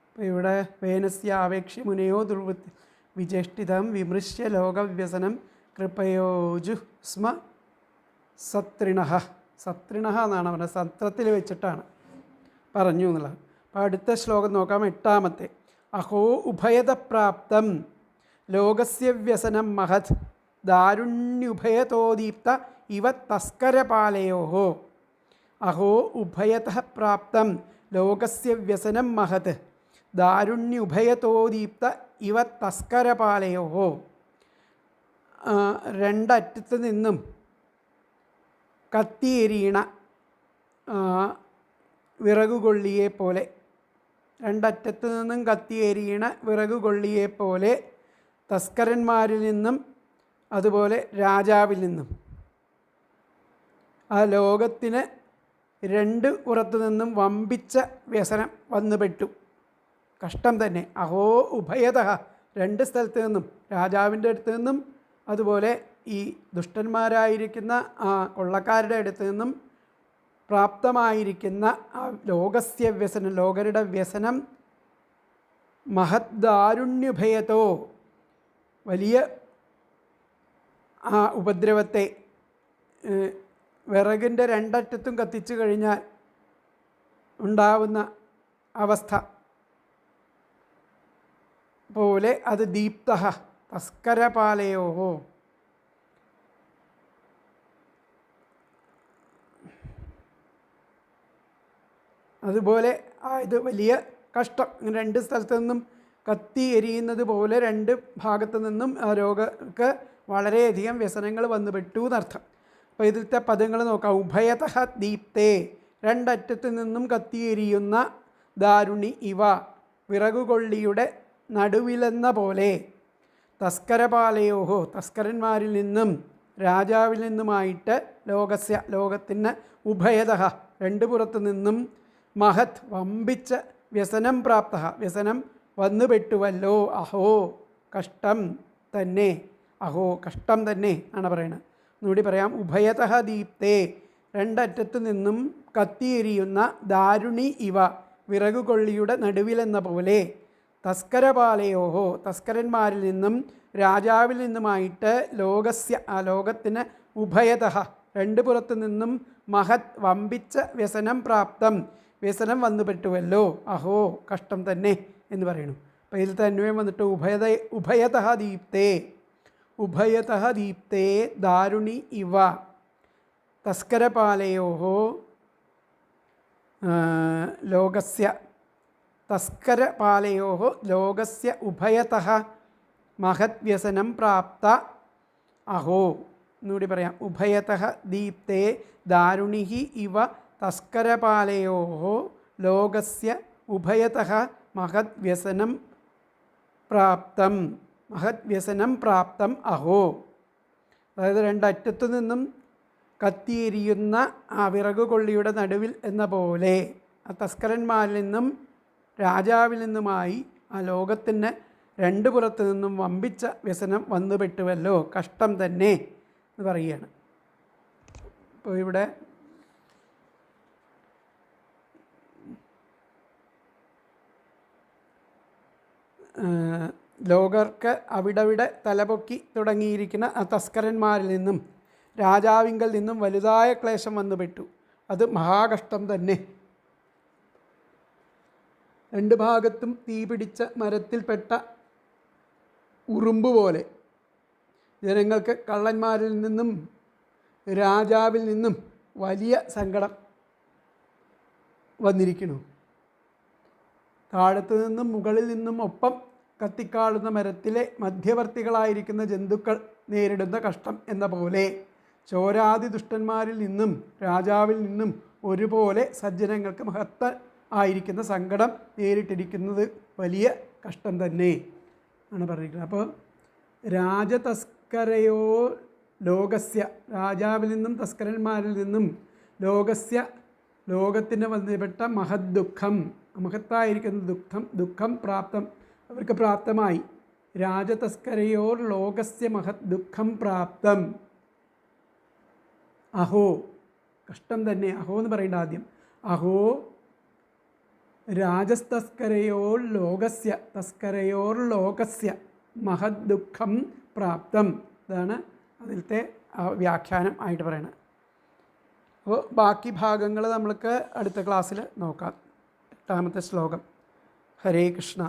അപ്പോൾ ഇവിടെ വേനസ്യ ആവേക്ഷ്യ മുനയോ ദുർവൃത്തി വിചേഷ്ടിതം വിമൃശ്യ ലോകവ്യസനം കൃപയോജു സ്മ സത്രിണഃ, സത്രിണഃ എന്നാണ് പറഞ്ഞത്, സത്രത്തിൽ വെച്ചിട്ടാണ് പറഞ്ഞു എന്നുള്ളത്. അപ്പോൾ അടുത്ത ശ്ലോകം നോക്കാം, 8-ാമത്തെ. അഹോ ഉഭയതപ്രാപ്തം ലോകസ്യ വ്യസനം മഹത് ദാരുണ്യുഭയതോദീപ്ത ഇവ തസ്കരപാലയോഹോ. അഹോ ഉഭയതഃ പ്രാപ്തം ലോകസ്യ വ്യസനം മഹത് ദാരുണ്യുഭയതോദീപ്ത ഇവ തസ്കരപാലയോഹോ. രണ്ടറ്റത്ത് നിന്നും കത്തിയെരിയണ വിറകുകൊള്ളിയെ പോലെ, രണ്ടറ്റത്ത് നിന്നും കത്തിയെരിയണ വിറകുകൊള്ളിയെപ്പോലെ തസ്കരന്മാരിൽ നിന്നും അതുപോലെ രാജാവിൽ നിന്നും ആ ലോകത്തിന് രണ്ട് പുറത്തു നിന്നും വമ്പിച്ച വ്യസനം വന്നുപെട്ടു, കഷ്ടം തന്നെ. അഹോ ഉഭയതഃ, രണ്ട് സ്ഥലത്ത് നിന്നും, രാജാവിൻ്റെ അടുത്ത് നിന്നും അതുപോലെ ഈ ദുഷ്ടന്മാരായിരിക്കുന്ന ആ കൊള്ളക്കാരുടെ അടുത്ത് നിന്നും പ്രാപ്തമായിരിക്കുന്ന ആ ലോകസ്യ വ്യസനം, ലോകരുടെ വ്യസനം മഹദ്ദാരുണ്യുഭയത്തോ, വലിയ ആ ഉപദ്രവത്തെ, വിറകിൻ്റെ രണ്ടറ്റത്തും കത്തിച്ചു കഴിഞ്ഞാൽ ഉണ്ടാവുന്ന അവസ്ഥ പോലെ അത് ദീപ്തഃ തസ്കരപാലയോഹോ. അതുപോലെ ഇത് വലിയ കഷ്ടം, രണ്ട് സ്ഥലത്തു നിന്നും കത്തി എരിയുന്നത് പോലെ രണ്ട് ഭാഗത്തു നിന്നും ആ രോഗക്ക് വളരെയധികം വ്യസനങ്ങൾ വന്നുപെട്ടു എന്നർത്ഥം. അപ്പോൾ ഇതിലത്തെ പദങ്ങൾ നോക്കാം. ഉഭയതഃ ദീപ്തേ, രണ്ടറ്റത്തു നിന്നും കത്തിയെരിയുന്ന, ദാരുണി ഇവ, വിറകുകൊള്ളിയുടെ നടുവിലെന്ന പോലെ, തസ്കരപാലയോഹോ, തസ്കരന്മാരിൽ നിന്നും രാജാവിൽ നിന്നുമായിട്ട്, ലോകസ്യ, ലോകത്തിന്, ഉഭയതഃ, രണ്ട് പുറത്തു നിന്നും, മഹത്, വമ്പിച്ച വ്യസനം പ്രാപ്ത, വ്യസനം വന്നുപെട്ടുവല്ലോ. അഹോ കഷ്ടം തന്നെ, അഹോ കഷ്ടം തന്നെ ആണ് പറയുന്നത്. ഒന്നുകൂടി പറയാം. ഉഭയതഃ ദീപ്തേ, രണ്ടറ്റത്തു നിന്നും കത്തിയെരിയുന്ന, ദാരുണി ഇവ, വിറകുകൊള്ളിയുടെ നടുവിലെന്ന പോലെ, തസ്കരപാലയോഹോ, തസ്കരന്മാരിൽ നിന്നും രാജാവിൽ നിന്നുമായിട്ട്, ലോകസ്യ, ആ ലോകത്തിന്, ഉഭയതഃ, രണ്ട് പുറത്തു നിന്നും, മഹത്, വമ്പിച്ച വ്യസനം പ്രാപ്തം, വ്യസനം വന്നുപെട്ടുവല്ലോ, അഹോ കഷ്ടം തന്നെ എന്ന് പറയുന്നു. അപ്പോൾ ഇതിൽ അന്വയം വന്നിട്ട് ഉഭയതഃ ദീപ്തേ, ഉഭയതഃ ദീപ്തേ ദാരുണി ഇവ തസ്കരപാലയോः ലോകസ്യ, തസ്കരപാലയോः ലോകസ്യ ഉഭയതഃ മഹത് വ്യസനം പ്രാപ്ത അഹോ. എന്നുകൂടി പറയാം. ഉഭയതഃ ദീപ്തേ ദാരുണിഃ ഇവ തസ്കരപാലയോः ലോകസ്യ ഉഭയതഃ മഹത് വ്യസനം പ്രാപ്തം, മഹത് വ്യസനം പ്രാപ്തം അഹോ. അതായത് രണ്ടറ്റത്തു നിന്നും കത്തിയെരിയുന്ന ആ വിറകുകൊള്ളിയുടെ നടുവിൽ എന്ന പോലെ ആ തസ്കരന്മാരിൽ നിന്നും രാജാവിൽ നിന്നുമായി ആ ലോകത്തിന് രണ്ട് പുറത്തു നിന്നും വമ്പിച്ച വ്യസനം വന്നുപെട്ടുവല്ലോ, കഷ്ടം തന്നെ എന്ന് പറയുകയാണ്. അപ്പോൾ ഇവിടെ ലോകർക്ക് അവിടവിടെ തലപൊക്കി തുടങ്ങിയിരിക്കുന്ന ആ തസ്കരന്മാരിൽ നിന്നും രാജാവിങ്കൽ നിന്നും വലുതായ ക്ലേശം വന്നുപെട്ടു. അത് മഹാകഷ്ടം തന്നെ. രണ്ട് ഭാഗത്തും തീ പിടിച്ച മരത്തിൽപ്പെട്ട ഉറുമ്പ് പോലെ ജനങ്ങൾക്ക് കള്ളന്മാരിൽ നിന്നും രാജാവിൽ നിന്നും വലിയ സങ്കടം വന്നിരിക്കുന്നു. താഴത്തു നിന്നും മുകളിൽ നിന്നും ഒപ്പം കത്തിക്കാളുന്ന മരത്തിലെ മധ്യവർത്തികളായിരിക്കുന്ന ജന്തുക്കൾ നേരിടുന്ന കഷ്ടം എന്ന പോലെ ചോരാദി ദുഷ്ടന്മാരിൽ നിന്നും രാജാവിൽ നിന്നും ഒരുപോലെ സജ്ജനങ്ങൾക്ക് മഹത്ത ആയിരിക്കുന്ന സങ്കടം നേരിട്ടിരിക്കുന്നത് വലിയ കഷ്ടം തന്നെ ആണ് പറഞ്ഞിരിക്കുന്നത്. അപ്പോൾ രാജതസ്കരയോ ലോകസ്യ, രാജാവിൽ നിന്നും തസ്കരന്മാരിൽ നിന്നും ലോകസ്യ, ലോകത്തിന് വന്നുപെട്ട മഹത് ദുഃഖം, മഹത്തായിരിക്കുന്ന ദുഃഖം പ്രാപ്തം, അവർക്ക് പ്രാപ്തമായി. രാജതസ്കരയോർ ലോകസ്യ മഹത് ദുഃഖം പ്രാപ്തം അഹോ, കഷ്ടം തന്നെ. അഹോ എന്ന് പറയേണ്ട ആദ്യം. അഹോ രാജതസ്കരയോർ ലോകസ്യ, തസ്കരയോർ ലോകസ്യ മഹത് ദുഃഖം പ്രാപ്തം. ഇതാണ് അതിലത്തെ വ്യാഖ്യാനം ആയിട്ട് പറയുന്നത്. അപ്പോൾ ബാക്കി ഭാഗങ്ങൾ നമ്മൾക്ക് അടുത്ത ക്ലാസ്സിൽ നോക്കാം. 8ാമത്തെ ശ്ലോകം. ഹരേ കൃഷ്ണ.